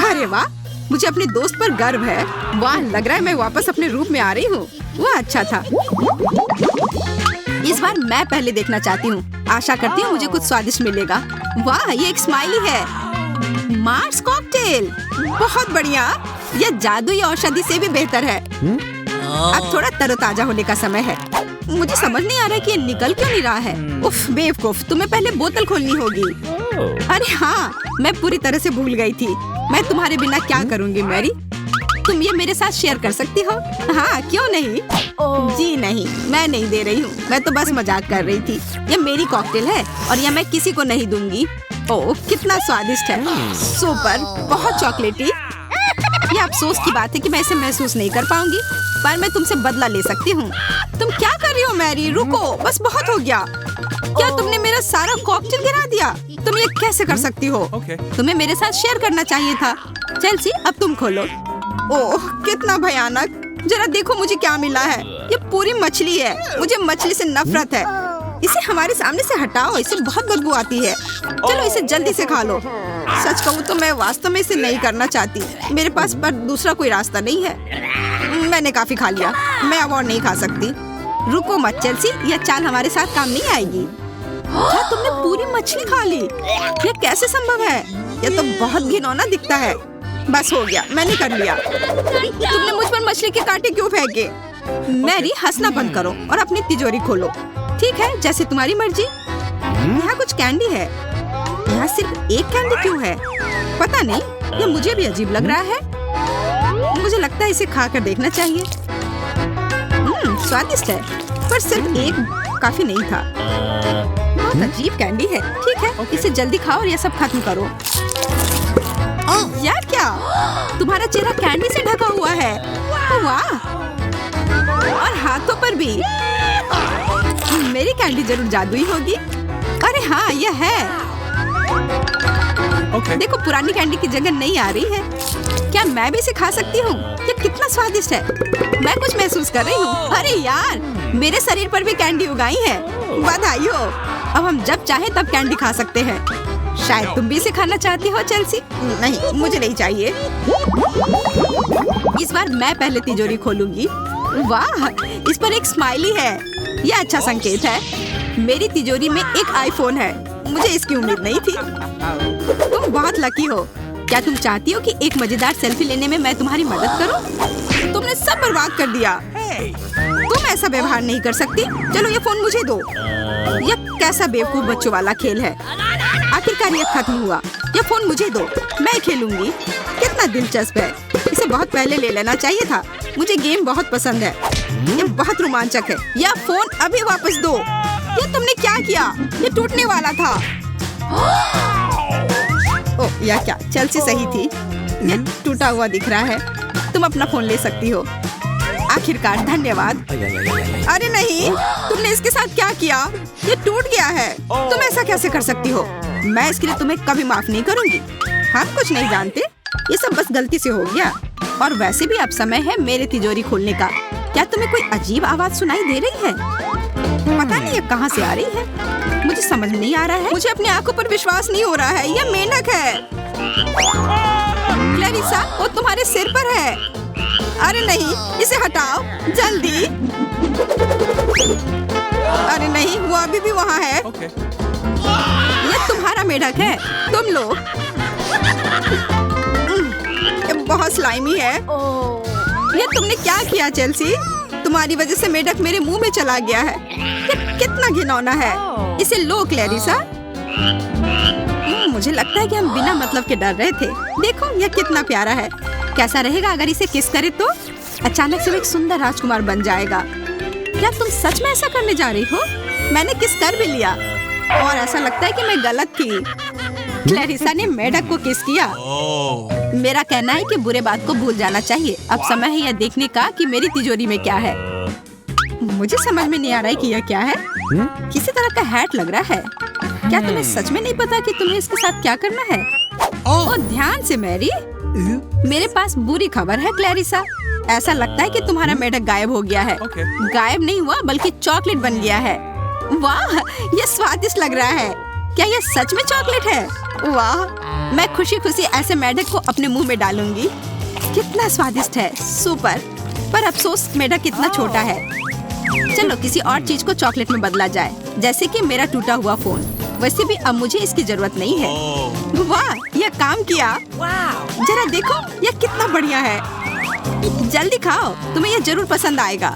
अरे वाह, मुझे अपने दोस्त पर गर्व है। वाह, लग रहा है मैं वापस अपने रूप में आ रही हूँ। वह अच्छा था। इस बार मैं पहले देखना चाहती हूँ। आशा करती हूँ मुझे कुछ स्वादिष्ट मिलेगा। वाह, ये एक स्माइली है। मार्स कॉकटेल, बहुत बढ़िया। यह जादुई औषधि से भी बेहतर है। अब थोड़ा तरोताजा होने का समय है। मुझे समझ नहीं आ रहा कि ये निकल क्यों नहीं रहा है। उफ बेवकूफ, तुम्हें पहले बोतल खोलनी होगी। अरे हाँ, मैं पूरी तरह से भूल गई थी। मैं तुम्हारे बिना क्या करूँगी मैरी? तुम ये मेरे साथ शेयर कर सकती हो? हाँ, क्यों नहीं? जी नहीं, मैं नहीं दे रही हूँ। मैं तो बस मजाक कर रही थी। ये मेरी कॉकटेल है और यह मैं किसी को नहीं दूंगी। ओह, कितना स्वादिष्ट है। सुपर, बहुत चॉकलेटी। ये अफसोस की बात है कि मैं इसे महसूस नहीं कर पाऊंगी, पर मैं तुमसे बदला ले सकती हूँ। तुम क्या कर रही हो मैरी? रुको, बस बहुत हो गया। क्या तुमने मेरा सारा कॉकटेल गिरा दिया? तुम ये कैसे कर सकती हो? तुम्हें मेरे साथ शेयर करना चाहिए था। चेल्सी, अब तुम खोलो। ओह, कितना भयानक। जरा देखो मुझे क्या मिला है। ये पूरी मछली है। मुझे मछली से नफरत है। इसे हमारे सामने से हटाओ, इससे बहुत बदबू आती है। चलो इसे जल्दी से खा लो। सच कहूँ तो मैं वास्तव में इसे नहीं करना चाहती। मेरे पास पर दूसरा कोई रास्ता नहीं है। मैंने काफी खा लिया, मैं अब और नहीं खा सकती। रुको मत चेल्सी, यह चाल हमारे साथ काम नहीं आएगी। क्या तुमने पूरी मछली खा ली? यह कैसे संभव है? यह तो बहुत घिनौना दिखता है। बस हो गया, मैंने कर लिया। तुमने मुझ पर मछली के कांटे क्यों फेंके? मैरी, हंसना बंद करो और अपनी तिजोरी खोलो। ठीक है, जैसे तुम्हारी मर्जी। यहाँ कुछ कैंडी है। यहाँ सिर्फ एक कैंडी क्यों है? पता नहीं, ये मुझे भी अजीब लग रहा है। मुझे लगता है इसे खाकर देखना चाहिए। स्वादिष्ट है, पर सिर्फ एक काफी नहीं था। बहुत अजीब कैंडी है। ठीक है, इसे जल्दी खाओ और यह सब खत्म करो। यार क्या? तुम्हारा चेहरा कैंडी से ढका हुआ है। वाह, और हाथों पर भी। मेरी कैंडी जरूर जादुई होगी। अरे हाँ, यह है। देखो, पुरानी कैंडी की जगह नहीं आ रही है। क्या मैं भी इसे खा सकती हूँ? ये कितना स्वादिष्ट है। मैं कुछ महसूस कर रही हूँ। अरे यार, मेरे शरीर पर भी कैंडी उगाई है। बधाई हो। अब हम जब चाहे तब कैंडी खा सकते हैं। शायद तुम भी इसे खाना चाहती हो चेल्सी? नहीं, मुझे नहीं चाहिए। इस बार मैं पहले तिजोरी खोलूंगी। वाह, इस पर एक स्माइली है। यह अच्छा संकेत है। मेरी तिजोरी में एक आईफोन है। मुझे इसकी उम्मीद नहीं थी। तुम बहुत लकी हो। क्या तुम चाहती हो कि एक मजेदार सेल्फी लेने में मैं तुम्हारी मदद करूं? तुमने सब बर्बाद कर दिया। तुम ऐसा व्यवहार नहीं कर सकती। चलो ये फोन मुझे दो। यह कैसा बेवकूफ बच्चों वाला खेल है। आखिरकार यह खत्म हुआ। यह फोन मुझे दो, मैं खेलूंगी। कितना दिलचस्प है। इसे बहुत पहले ले लेना चाहिए था। मुझे गेम बहुत पसंद है। यह बहुत रोमांचक है। यह फोन अभी वापस दो। ये तुमने क्या किया? ये टूटने वाला था। ओह, यह क्या? चेल्सी सही थी। ये टूटा हुआ दिख रहा है। तुम अपना फोन ले सकती हो। आखिरकार, धन्यवाद। अरे नहीं, तुमने इसके साथ क्या किया? ये टूट गया है। तुम ऐसा कैसे कर सकती हो? मैं इसके लिए तुम्हें कभी माफ नहीं करूंगी। हम कुछ नहीं जानते। ये सब बस गलती से हो गया। और वैसे भी अब समय है मेरे तिजोरी खोलने का। क्या तुम्हें कोई अजीब आवाज सुनाई दे रही है? पता नहीं ये कहाँ से आ रही है। मुझे समझ नहीं आ रहा है। मुझे अपनी आंखों पर विश्वास नहीं हो रहा है। यह मेंढक है। क्लैरिसा, वो तुम्हारे सिर पर है। अरे नहीं, इसे हटाओ जल्दी। अरे नहीं, वो अभी भी वहाँ है। यह तुम्हारा मेढक है। तुम लो। ये बहुत स्लाइमी है। ये तुमने क्या किया चेल्सी? तुम्हारी वजह से मेढक मेरे मुंह में चला गया है। ये कितना घिनौना है। इसे लो क्लैरिसा। मुझे लगता है कि हम बिना मतलब के डर रहे थे। देखो, यह कितना प्यारा है। कैसा रहेगा अगर इसे किस करे तो? अचानक से वो एक सुंदर राजकुमार बन जाएगा। क्या तुम सच में ऐसा करने जा रही हो? मैंने किस कर भी लिया और ऐसा लगता है कि मैं गलत थी। क्लैरिसा ने मेढक को किस किया। मेरा कहना है कि बुरे बात को भूल जाना चाहिए। अब समय है यह देखने का कि मेरी तिजोरी में क्या है। मुझे समझ में नहीं आ रहा है कि यह क्या है। किसी तरह का हैट लग रहा है। क्या तुम्हें सच में नहीं पता कि तुम्हें इसके साथ क्या करना है? और ध्यान से मैरी, मेरे पास बुरी खबर है क्लैरिसा। ऐसा लगता है कि तुम्हारा मेढक गायब हो गया है। Okay. गायब नहीं हुआ बल्कि चॉकलेट बन गया है। वाह, ये स्वादिष्ट लग रहा है। क्या ये सच में चॉकलेट है? वाह, मैं खुशी खुशी ऐसे मेढक को अपने मुंह में डालूंगी। कितना स्वादिष्ट है, सुपर। पर अफसोस मेढक कितना छोटा है। चलो किसी और चीज को चॉकलेट में बदला जाए, जैसे कि मेरा टूटा हुआ फोन। वैसे भी अब मुझे इसकी जरूरत नहीं है। वाह, यह काम किया। जरा देखो, यह कितना बढ़िया है। जल्दी खाओ, तुम्हें यह जरूर पसंद आएगा।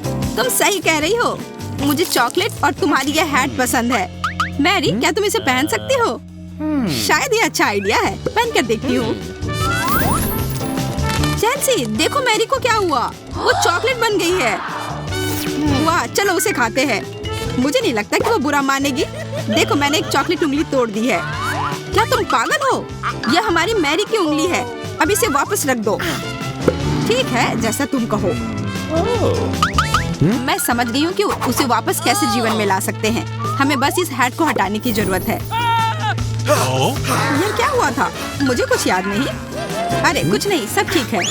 तुम सही कह रही हो, मुझे चॉकलेट और तुम्हारी यह हैट पसंद है। मैरी, क्या तुम इसे पहन सकती हो? शायद ये अच्छा आइडिया है, पहन कर देखती हूँ। चेल्सी, देखो मैरी को क्या हुआ, वो चॉकलेट बन गई है। वाह, चलो उसे खाते हैं। मुझे नहीं लगता कि वो बुरा मानेगी। देखो, मैंने एक चॉकलेट उंगली तोड़ दी है। क्या तुम पागल हो? यह हमारी मैरी की उंगली है। अब इसे वापस रख दो। ठीक है, जैसा तुम कहो। मैं समझ गई हूँ कि उसे वापस कैसे जीवन में ला सकते हैं। हमें बस इस हैट को हटाने की जरूरत है। यह क्या हुआ था? मुझे कुछ याद नहीं। अरे कुछ नहीं, सब ठीक है।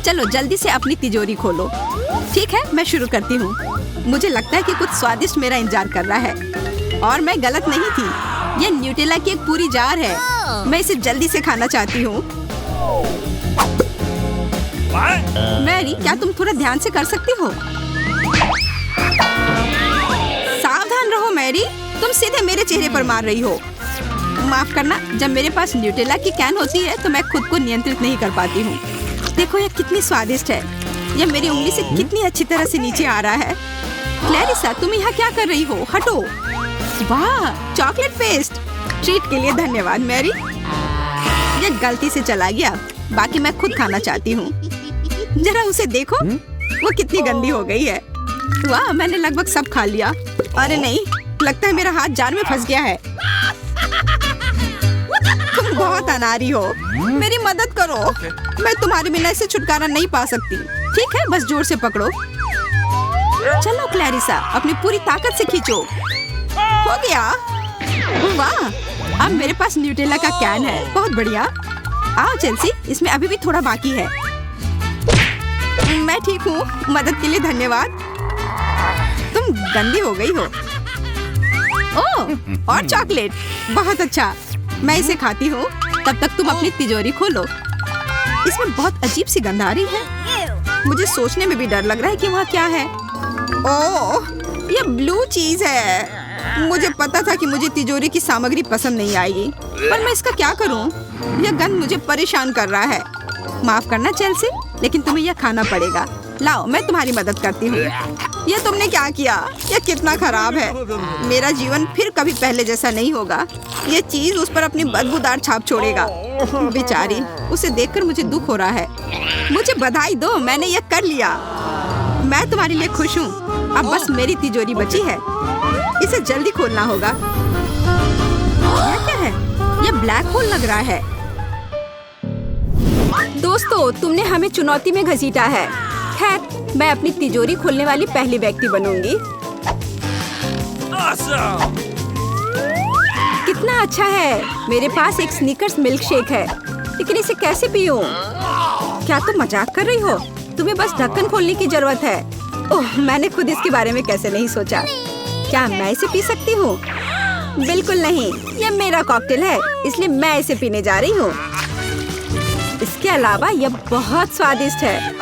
चलो जल्दी से अपनी तिजोरी खोलो। ठीक है, मैं शुरू करती हूँ। मुझे लगता है कि कुछ स्वादिष्ट मेरा इंतजार कर रहा है। और मैं गलत नहीं थी। यह न्यूटेला की एक पूरी जार है। मैं इसे जल्दी से खाना चाहती हूँ। मैरी, क्या तुम थोड़ा ध्यान से कर सकती हो? सावधान रहो मैरी, तुम सीधे मेरे चेहरे पर मार रही हो। माफ करना, जब मेरे पास न्यूटेला की कैन होती है तो मैं खुद को नियंत्रित नहीं कर पाती हूँ। देखो, यह कितनी स्वादिष्ट है। यह मेरी उंगली से कितनी अच्छी तरह से नीचे आ रहा है। क्लैरिसा, तुम यहाँ क्या कर रही हो? हटो। वाह, चॉकलेट पेस्ट। ट्रीट के लिए धन्यवाद मैरी। यह गलती से चला गया, बाकी मैं खुद खाना चाहती हूँ। जरा उसे देखो, वो कितनी गंदी हो गई है। वाह, मैंने लगभग सब खा लिया। अरे नहीं, लगता है मेरा हाथ जार में फंस गया है। तुम बहुत अनाड़ी हो, मेरी मदद करो। मैं तुम्हारे बिना इसे छुटकारा नहीं पा सकती। ठीक है, बस जोर से पकड़ो। चलो क्लैरिसा, अपनी पूरी ताकत से खींचो। हो गया। वाह, अब मेरे पास न्यूटेला का कैन है। बहुत बढ़िया। आओ चेल्सी, इसमें अभी भी थोड़ा बाकी है। मैं ठीक हूँ, मदद के लिए धन्यवाद। तुम गंदी हो गई हो। ओह, और चॉकलेट, बहुत अच्छा। मैं इसे खाती हूँ, तब तक तुम अपनी तिजोरी खोलो। इसमें बहुत अजीब सी गंध आ रही है। मुझे सोचने में भी डर लग रहा है कि वहाँ क्या है। ओह, ये ब्लू चीज है। मुझे पता था कि मुझे तिजोरी की सामग्री पसंद नहीं आएगी, पर मैं इसका क्या करूँ? यह गंध मुझे परेशान कर रहा है। माफ करना चेल्सी, लेकिन तुम्हें यह खाना पड़ेगा। लाओ, मैं तुम्हारी मदद करती हूँ। यह तुमने क्या किया? यह कितना खराब है। मेरा जीवन फिर कभी पहले जैसा नहीं होगा। यह चीज उस पर अपनी बदबूदार छाप छोड़ेगा। बेचारी, उसे देखकर मुझे दुख हो रहा है। मुझे बधाई दो, मैंने यह कर लिया। मैं तुम्हारे लिए खुश हूँ। अब बस मेरी तिजोरी बची है, इसे जल्दी खोलना होगा। यह क्या है? यह ब्लैक होल लग रहा है। दोस्तों, तुमने हमें चुनौती में घसीटा है। खैर, मैं अपनी तिजोरी खोलने वाली पहली व्यक्ति बनूंगी। कितना अच्छा है। मेरे पास एक स्नीकर्स मिल्क शेक है, लेकिन इसे कैसे पीऊं? क्या तुम मजाक कर रही हो? तुम्हें बस ढक्कन खोलने की जरूरत है। ओह, मैंने खुद इसके बारे में कैसे नहीं सोचा। क्या मैं इसे पी सकती हूँ? बिल्कुल नहीं, यह मेरा कॉकटेल है, इसलिए मैं इसे पीने जा रही हूँ। इसके अलावा यह बहुत स्वादिष्ट है।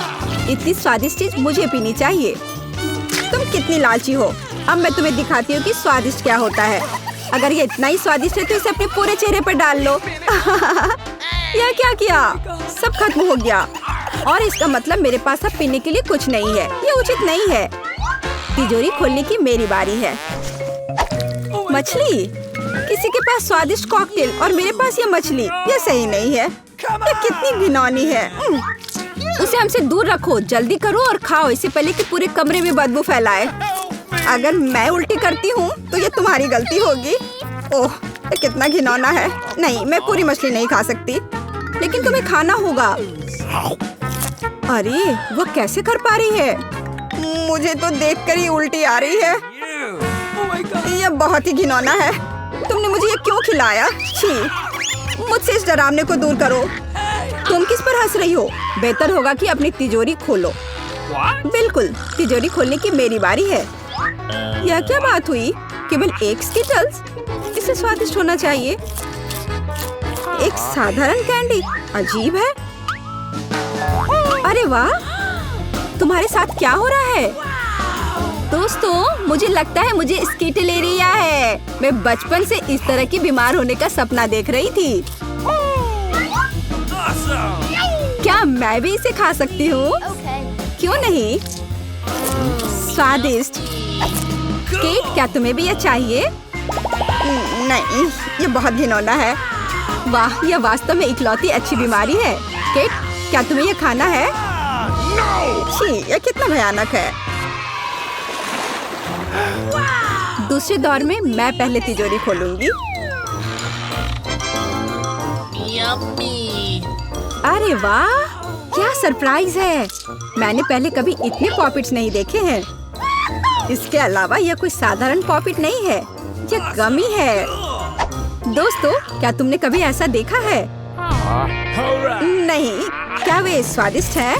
इतनी स्वादिष्ट चीज मुझे पीनी चाहिए। तुम कितनी लालची हो। अब मैं तुम्हें दिखाती हूँ कि स्वादिष्ट क्या होता है। अगर ये इतना ही स्वादिष्ट है तो इसे अपने पूरे चेहरे पर डाल लो। यह क्या किया? सब खत्म हो गया, और इसका मतलब मेरे पास अब पीने के लिए कुछ नहीं है। ये उचित नहीं है। तिजोरी खोलने की मेरी बारी है। मछली, किसी के पास स्वादिष्ट कॉकटेल और मेरे पास ये मछली। ये सही नहीं है। ये कितनी घिनौनी है। उसे हमसे दूर रखो। जल्दी करो और खाओ, इससे पहले कि पूरे कमरे में बदबू फैलाए। अगर मैं उल्टी करती हूँ तो ये तुम्हारी गलती होगी। ओह, ये कितना घिनौना है। नहीं, मैं पूरी मछली नहीं खा सकती, लेकिन तुम्हें खाना होगा। अरे, वो कैसे कर पा रही है? मुझे तो देखकर ही उल्टी आ रही है। ये बहुत ही घिनौना है। तुमने मुझे ये क्यों खिलाया? छी, मुझसे इस डरावने को दूर करो। तुम किस पर हंस रही हो? बेहतर होगा कि अपनी तिजोरी खोलो। बिल्कुल, तिजोरी खोलने की मेरी बारी है। यह क्या बात हुई? केवल एक स्किटल्स? इसे स्वादिष्ट होना चाहिए। एक साधारण कैंडी? अजीब है। अरे वाह, तुम्हारे साथ क्या हो रहा है? दोस्तों, मुझे लगता है मुझे स्किटलेरिया है। मैं बचपन से इस तरह की बीमार होने का सपना देख रही थी। क्या मैं भी इसे खा सकती हूँ? क्यों नहीं? स्वादिष्ट। केट, क्या तुम्हें भी यह चाहिए? नहीं, ये बहुत घिनौना है। वाह, यह वास्तव में इकलौती अच्छी बीमारी है। केट, क्या तुम्हें यह खाना है? छी, यह कितना भयानक है। दूसरे दौर में मैं पहले तिजोरी खोलूंगी। अरे वाह, क्या सरप्राइज है। मैंने पहले कभी इतने पॉपिट्स नहीं देखे हैं। इसके अलावा यह कोई साधारण पॉपिट नहीं है, यह गमी है। दोस्तों, क्या तुमने कभी ऐसा देखा है? नहीं। क्या वे स्वादिष्ट है?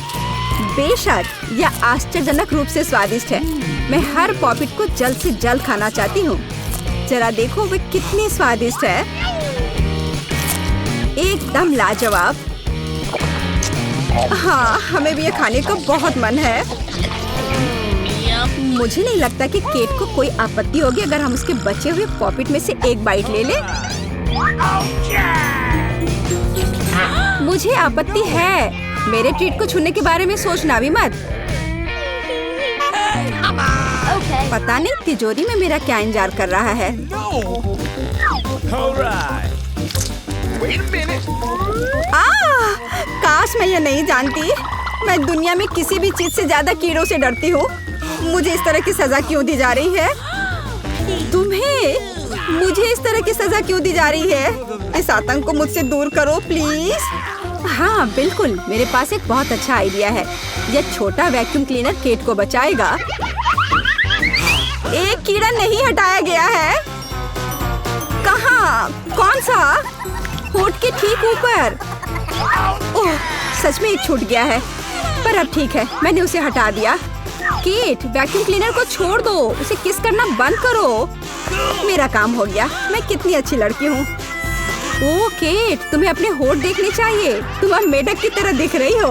बेशक, यह आश्चर्यजनक रूप से स्वादिष्ट है। मैं हर पॉपिट को जल्द से जल्द खाना चाहती हूँ। जरा देखो वे कितने स्वादिष्ट है। एकदम लाजवाब। हाँ, हमें भी ये खाने का बहुत मन है। मुझे नहीं लगता कि केट को कोई आपत्ति होगी अगर हम उसके बचे हुए पॉपिट में से एक बाइट ले लें। मुझे आपत्ति है। मेरे ट्रीट को छूने के बारे में सोचना भी मत। पता नहीं तिजोरी में मेरा क्या इंतजार कर रहा है। काश मैं ये नहीं जानती। मैं दुनिया में किसी भी चीज से ज्यादा कीड़ों से डरती हूँ। मुझे इस तरह की सजा क्यों दी जा रही है? तुम्हें मुझे इस तरह की सजा क्यों दी जा रही है? इस आतंक को मुझसे दूर करो प्लीज। हाँ बिल्कुल, मेरे पास एक बहुत अच्छा आइडिया है। यह छोटा वैक्यूम क्लीनर केट को बचाएगा। एक कीड़ा नहीं हटाया गया है। कहाँ? कौन सा? होठ के ठीक ऊपर। ओह, सच में एक छूट गया है, पर अब ठीक है, मैंने उसे हटा दिया। केट, वैक्यूम क्लीनर को छोड़ दो, उसे किस करना बंद करो। मेरा काम हो गया। मैं कितनी अच्छी लड़की हूँ। ओह केट, तुम्हें अपने होठ देखने चाहिए। तुम अब मेढक की तरह दिख रही हो।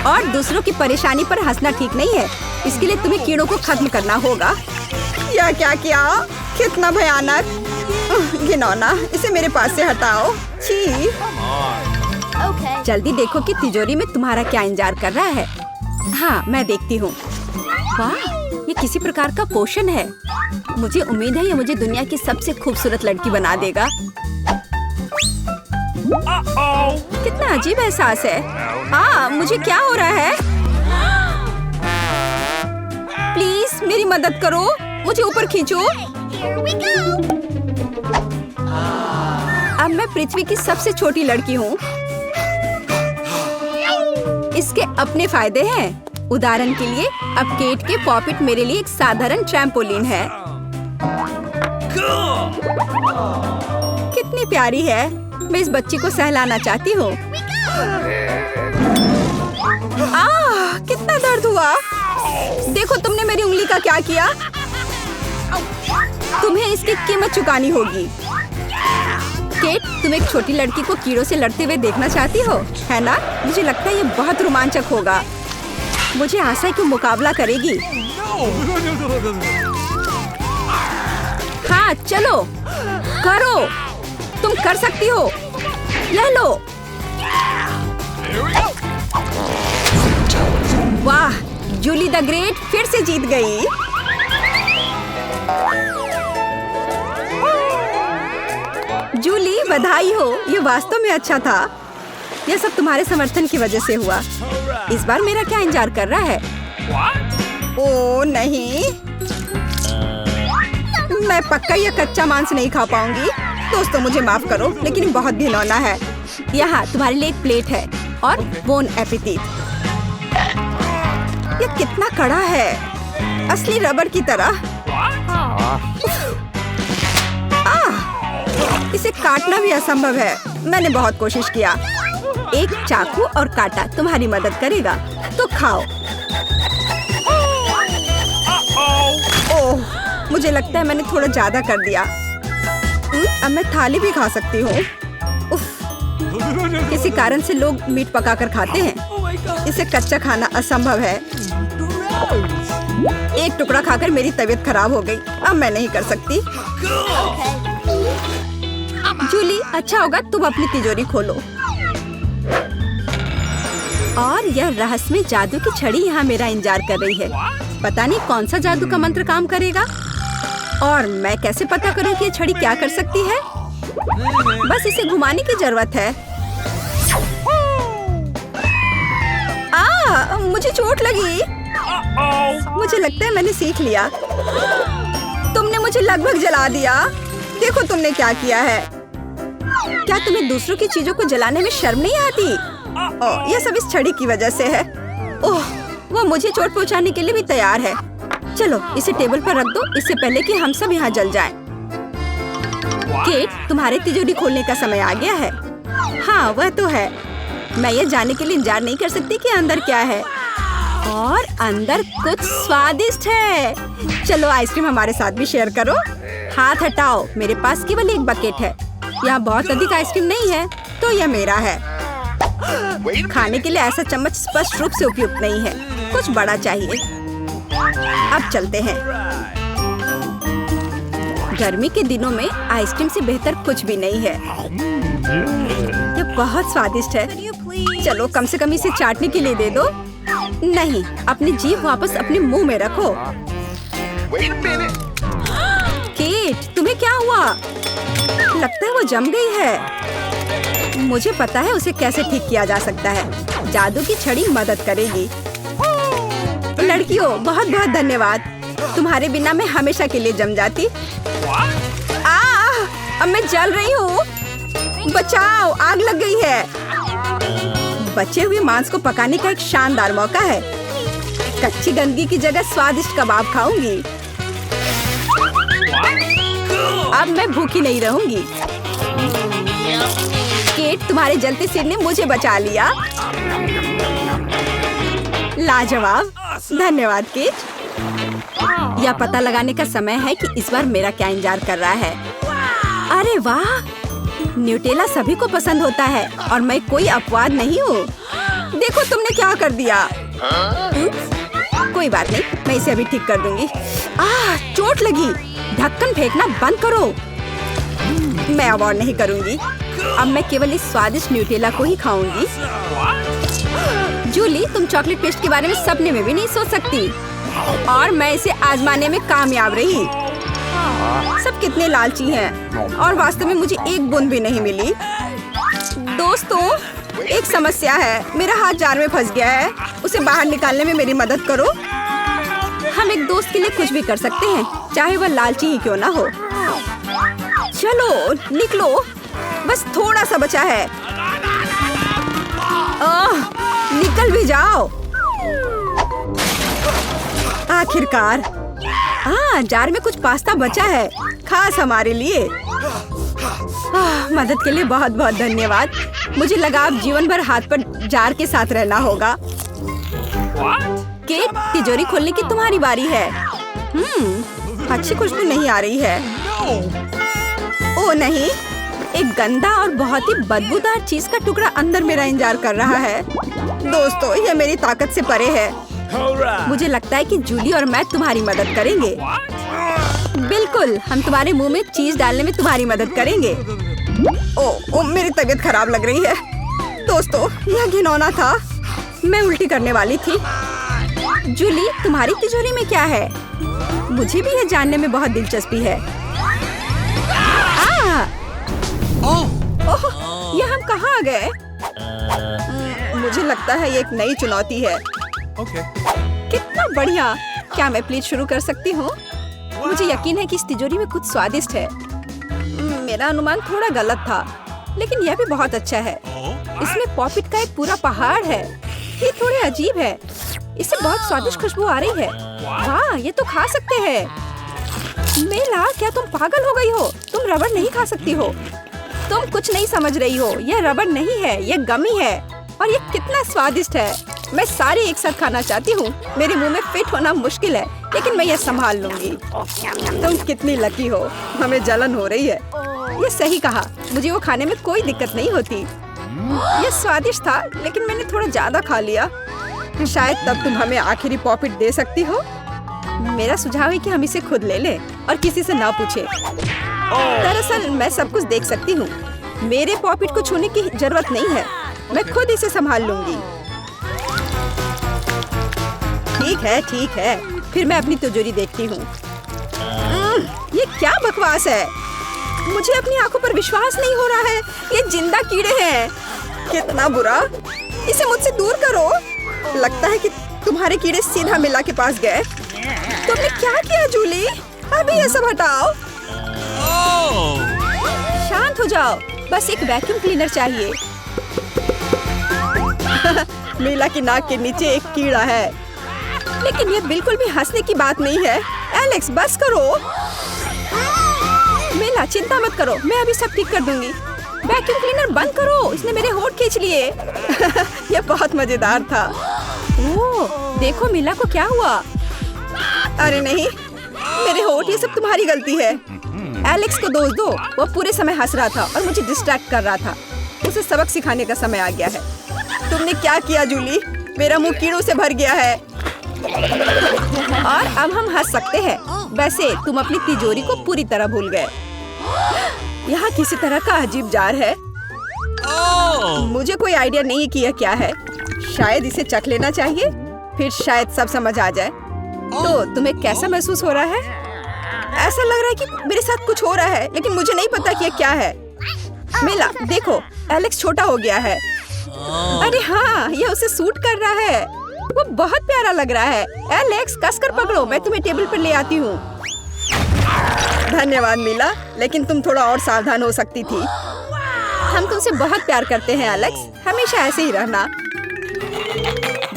और दूसरों की परेशानी पर हंसना ठीक नहीं है। इसके लिए तुम्हें कीड़ों को खत्म करना होगा। यह क्या किया? कितना भयानक, घिनौना। इसे मेरे पास से हटाओ। छी। जल्दी देखो कि तिजोरी में तुम्हारा क्या इंतजार कर रहा है। हाँ, मैं देखती हूँ। वाह, ये किसी प्रकार का पोषण है। मुझे उम्मीद है ये मुझे दुनिया की सबसे खूबसूरत लड़की बना देगा। कितना अजीब एहसास है। मुझे क्या हो रहा है? प्लीज मेरी मदद करो, मुझे ऊपर खींचो। अब मैं पृथ्वी की सबसे छोटी लड़की हूँ। इसके अपने फायदे हैं। उदाहरण के लिए, अब केट के पॉपिट मेरे लिए एक साधारण ट्रैम्पोलिन है। कितनी प्यारी है। मैं इस बच्ची को सहलाना चाहती हूँ। कितना दर्द हुआ। देखो तुमने मेरी उंगली का क्या किया। तुम्हें इसकी कीमत चुकानी होगी। केट, तुम एक छोटी लड़की को कीड़ों से लड़ते हुए देखना चाहती हो, है ना? मुझे लगता है ये बहुत रोमांचक होगा। मुझे आशा है कि मुकाबला करेगी। हाँ चलो, करो, तुम कर सकती हो। ले लो। वाह, जूली द ग्रेट फिर से जीत गई। जूली, बधाई हो। ये वास्तव में अच्छा था। यह सब तुम्हारे समर्थन की वजह से हुआ। इस बार मेरा क्या इंतजार कर रहा है? ओह नहीं, मैं पक्का यह कच्चा मांस नहीं खा पाऊंगी। दोस्तों मुझे माफ करो, लेकिन बहुत घिनौना है। यहाँ तुम्हारे लिए एक प्लेट है और बोन एपेटिट। यह कितना कड़ा है, असली रबर की तरह। इसे काटना भी असंभव है। मैंने बहुत कोशिश किया। एक चाकू और कांटा तुम्हारी मदद करेगा, तो खाओ। ओह, मुझे लगता है मैंने थोड़ा ज्यादा कर दिया। अब मैं थाली भी खा सकती हूँ। किसी कारण से लोग मीट पकाकर खाते हैं, इसे कच्चा खाना असंभव है। एक टुकड़ा खाकर मेरी तबीयत खराब हो गई, अब मैं नहीं कर सकती। जूली, अच्छा होगा तुम अपनी तिजोरी खोलो। और यह रहस्यमय जादू की छड़ी यहाँ मेरा इंतजार कर रही है। पता नहीं कौन सा जादू का मंत्र काम करेगा, और मैं कैसे पता करूँ कि ये छड़ी क्या कर सकती है। बस इसे घुमाने की जरूरत है। मुझे चोट लगी। मुझे लगता है मैंने सीख लिया। तुमने मुझे लगभग जला दिया। देखो तुमने क्या किया है। क्या तुम्हें दूसरों की चीजों को जलाने में शर्म नहीं आती? ओह, यह सब इस छड़ी की वजह से है। ओह, वो मुझे चोट पहुंचाने के लिए भी तैयार है। चलो इसे टेबल पर रख दो, इससे पहले कि हम सब यहाँ जल जाएं। केट, तुम्हारे तिजोरी खोलने का समय आ गया है। हाँ, वह तो है। मैं ये जानने के लिए इंतजार नहीं कर सकती कि अंदर क्या है। और अंदर कुछ स्वादिष्ट है। चलो आइसक्रीम हमारे साथ भी शेयर करो। हाथ हटाओ, मेरे पास केवल एक बकेट है। यहाँ बहुत अधिक आइसक्रीम नहीं है, तो यह मेरा है। खाने के लिए ऐसा चम्मच स्पष्ट रूप से उपयुक्त नहीं है, कुछ बड़ा चाहिए। अब चलते हैं। गर्मी के दिनों में आइसक्रीम से बेहतर कुछ भी नहीं है। यह बहुत स्वादिष्ट है। चलो कम से कम इसे चाटने के लिए दे दो। नहीं, अपनी जीभ वापस अपने मुंह में रखो। केट, तुम्हें क्या हुआ? लगता है वो जम गई है। मुझे पता है उसे कैसे ठीक किया जा सकता है। जादू की छड़ी मदद करेगी। लड़कियों, बहुत बहुत धन्यवाद। तुम्हारे बिना मैं हमेशा के लिए जम जाती। अब मैं जल रही हूँ। बचाओ, आग लग गई है। बचे हुए मांस को पकाने का एक शानदार मौका है। कच्ची गंदगी की जगह स्वादिष्ट कबाब खाऊंगी। अब मैं भूखी नहीं रहूंगी। केट, तुम्हारे जलते सिर ने मुझे बचा लिया। लाजवाब, धन्यवाद केट। यह पता लगाने का समय है कि इस बार मेरा क्या इंतजार कर रहा है। अरे वाह, न्यूटेला सभी को पसंद होता है और मैं कोई अपवाद नहीं हूँ। देखो तुमने क्या कर दिया। कोई बात नहीं, मैं इसे अभी ठीक कर दूंगी। चोट लगी। ढक्कन फेंकना बंद करो। मैं अब और नहीं करूंगी। अब मैं केवल इस स्वादिष्ट न्यूटेला को ही खाऊंगी। जूली, तुम चॉकलेट पेस्ट के बारे में सपने में भी नहीं सोच सकती, और मैं इसे आजमाने में कामयाब रही। सब कितने लालची हैं, और वास्तव में मुझे एक बूंद भी नहीं मिली। दोस्तों, एक समस्या है। मेरा हाथ जार में फंस गया है। उसे बाहर निकालने में मेरी मदद करो। हम एक दोस्त के लिए कुछ भी कर सकते हैं, चाहे वह लालची ही क्यों ना हो। चलो निकलो, बस थोड़ा सा बचा है। निकल भी जाओ। आखिरकार। जार में कुछ पास्ता बचा है, खास हमारे लिए। मदद के लिए बहुत बहुत धन्यवाद। मुझे लगा अब जीवन भर हाथ पर जार के साथ रहना होगा। केट, तिजोरी खोलने की तुम्हारी बारी है। अच्छी खुशबू नहीं आ रही है। ओ नहीं, एक गंदा और बहुत ही बदबूदार चीज का टुकड़ा अंदर मेरा इंतजार कर रहा है। दोस्तों, यह मेरी ताकत से परे है। मुझे लगता है कि जूली और मैं तुम्हारी मदद करेंगे। बिल्कुल, हम तुम्हारे मुंह में चीज डालने में तुम्हारी मदद करेंगे। ओह, मेरी तबीयत खराब लग रही है। दोस्तों, यह घिनौना था। मैं उल्टी करने वाली थी। जूली, तुम्हारी तिजोरी में क्या है? मुझे भी यह जानने में बहुत दिलचस्पी है। ओह, यह हम कहाँ आ गए? मुझे लगता है ये एक नई चुनौती है। कितना बढ़िया। क्या मैं प्लीज शुरू कर सकती हूँ? मुझे यकीन है कि इस तिजोरी में कुछ स्वादिष्ट है। मेरा अनुमान थोड़ा गलत था, लेकिन यह भी बहुत अच्छा है। इसमें पॉपिट का एक पूरा पहाड़ है। ये थोड़े अजीब है। इससे बहुत स्वादिष्ट खुशबू आ रही है। वाह, ये तो खा सकते हैं। मेला, क्या तुम पागल हो गई हो? तुम रबड़ नहीं खा सकती हो। तुम कुछ नहीं समझ रही हो, यह रबड़ नहीं है, यह गमी है और ये कितना स्वादिष्ट है। मैं सारे एक साथ खाना चाहती हूँ। मेरे मुंह में फिट होना मुश्किल है, लेकिन मैं ये संभाल लूंगी। तुम कितनी लकी हो, हमें जलन हो रही है। ये सही कहा, मुझे वो खाने में कोई दिक्कत नहीं होती। ये स्वादिष्ट था, लेकिन मैंने थोड़ा ज्यादा खा लिया। शायद तब तुम हमें आखिरी पॉपिट दे सकती हो। मेरा सुझाव है कि हम इसे खुद ले लें और किसी से ना पूछे। दरअसल मैं सब कुछ देख सकती हूँ। मेरे पॉपिट को छूने की जरूरत नहीं है, मैं खुद इसे संभाल लूंगी। ठीक है, फिर मैं अपनी तिजोरी देखती हूँ। ये क्या बकवास है? मुझे अपनी आंखों पर विश्वास नहीं हो रहा है। ये जिंदा कीड़े हैं। कितना बुरा, इसे मुझसे दूर करो। लगता है कि तुम्हारे कीड़े सीधा मिला के पास गए। तुमने क्या किया जूली? अभी ये सब हटाओ। शांत हो जाओ, बस एक वैक्यूम क्लीनर चाहिए। मीला की नाक के नीचे एक कीड़ा है, लेकिन ये बिल्कुल भी हंसने की बात नहीं है। एलेक्स बस करो। मीला चिंता मत करो, मैं अभी सब ठीक कर दूंगी। वैक्यूम क्लीनर बंद करो, इसने मेरे होंठ खींच लिए। ये बहुत मजेदार था। ओह, देखो मीला को क्या हुआ। अरे नहीं, मेरे होंठ, ये सब तुम्हारी गलती है। एलेक्स को दोष दो, वो पूरे समय हंस रहा था और मुझे डिस्ट्रैक्ट कर रहा था। उसे सबक सिखाने का समय आ गया है। तुमने क्या किया जूली? मेरा मुंह कीड़ों से भर गया है। और अब हम हंस सकते हैं। वैसे तुम अपनी तिजोरी को पूरी तरह भूल गए। यहाँ किसी तरह का अजीब जार है। मुझे कोई आइडिया नहीं है कि यह क्या है। शायद इसे चख लेना चाहिए, फिर शायद सब समझ आ जाए। तो तुम्हें कैसा महसूस हो रहा है? ऐसा लग रहा है कि मेरे साथ कुछ हो रहा है, लेकिन मुझे नहीं पता कि यह क्या है। मीला देखो, एलेक्स छोटा हो गया है। अरे हाँ, यह उसे सूट कर रहा है। वो बहुत प्यारा लग रहा है। एलेक्स कसकर पकड़ो, मैं तुम्हें टेबल पर ले आती हूँ। धन्यवाद मीला, लेकिन तुम थोड़ा और सावधान हो सकती थी। हम तुमसे बहुत प्यार करते हैं एलेक्स, हमेशा ऐसे ही रहना।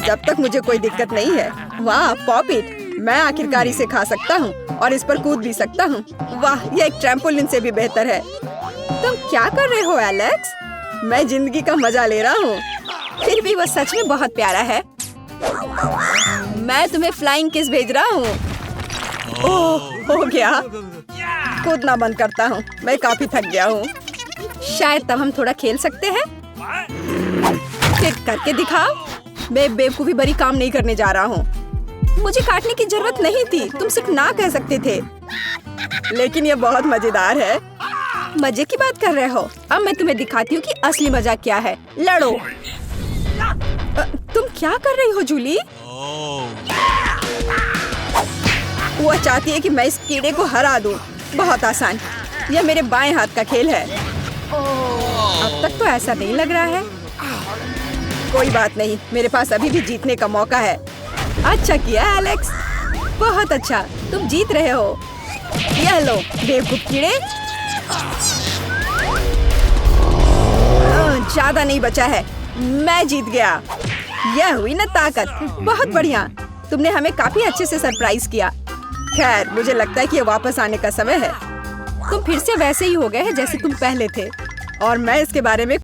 जब तक मुझे कोई दिक्कत नहीं है। वाह पॉपिट, मैं आखिरकार इसे खा सकता हूँ और इस पर कूद भी सकता हूँ। वाह, यह एक ट्रैम्पोलिन से भी बेहतर है। तुम क्या कर रहे हो एलेक्स? मैं जिंदगी का मजा ले रहा हूँ। फिर भी वो सच में बहुत प्यारा है। मैं तुम्हें फ्लाइंग किस भेज रहा हूँ। ओह, हो गया। कूदना बंद करता हूँ, मैं काफी थक गया हूँ। शायद तब हम थोड़ा खेल सकते हैं। फिर करके दिखाओ। मैं बेवकूफी भरी काम नहीं करने जा रहा हूँ। मुझे काटने की जरूरत नहीं थी, तुम सिर्फ ना कह सकते थे। लेकिन ये बहुत मजेदार है। मजे की बात कर रहे हो? अब मैं तुम्हें दिखाती हूँ कि असली मजा क्या है। लड़ो। तुम क्या कर रही हो जूली? वो चाहती है कि मैं इस कीड़े को हरा दूं। बहुत आसान, यह मेरे बाएं हाथ का खेल है। अब तक तो ऐसा नहीं लग रहा है। कोई बात नहीं, मेरे पास अभी भी जीतने का मौका है। अच्छा किया एलेक्स, बहुत अच्छा, तुम जीत रहे हो। यह लो बेवकूफ कीड़े। ज्यादा नहीं बचा है, मैं जीत गया। यह हुई ना ताकत। बहुत बढ़िया, तुमने हमें काफी अच्छे से सरप्राइज किया। खैर, मुझे लगता है कि ये वापस आने का समय है। तुम फिर से वैसे ही हो गए हैं जैसे तुम पहले थे, और मैं इसके बारे में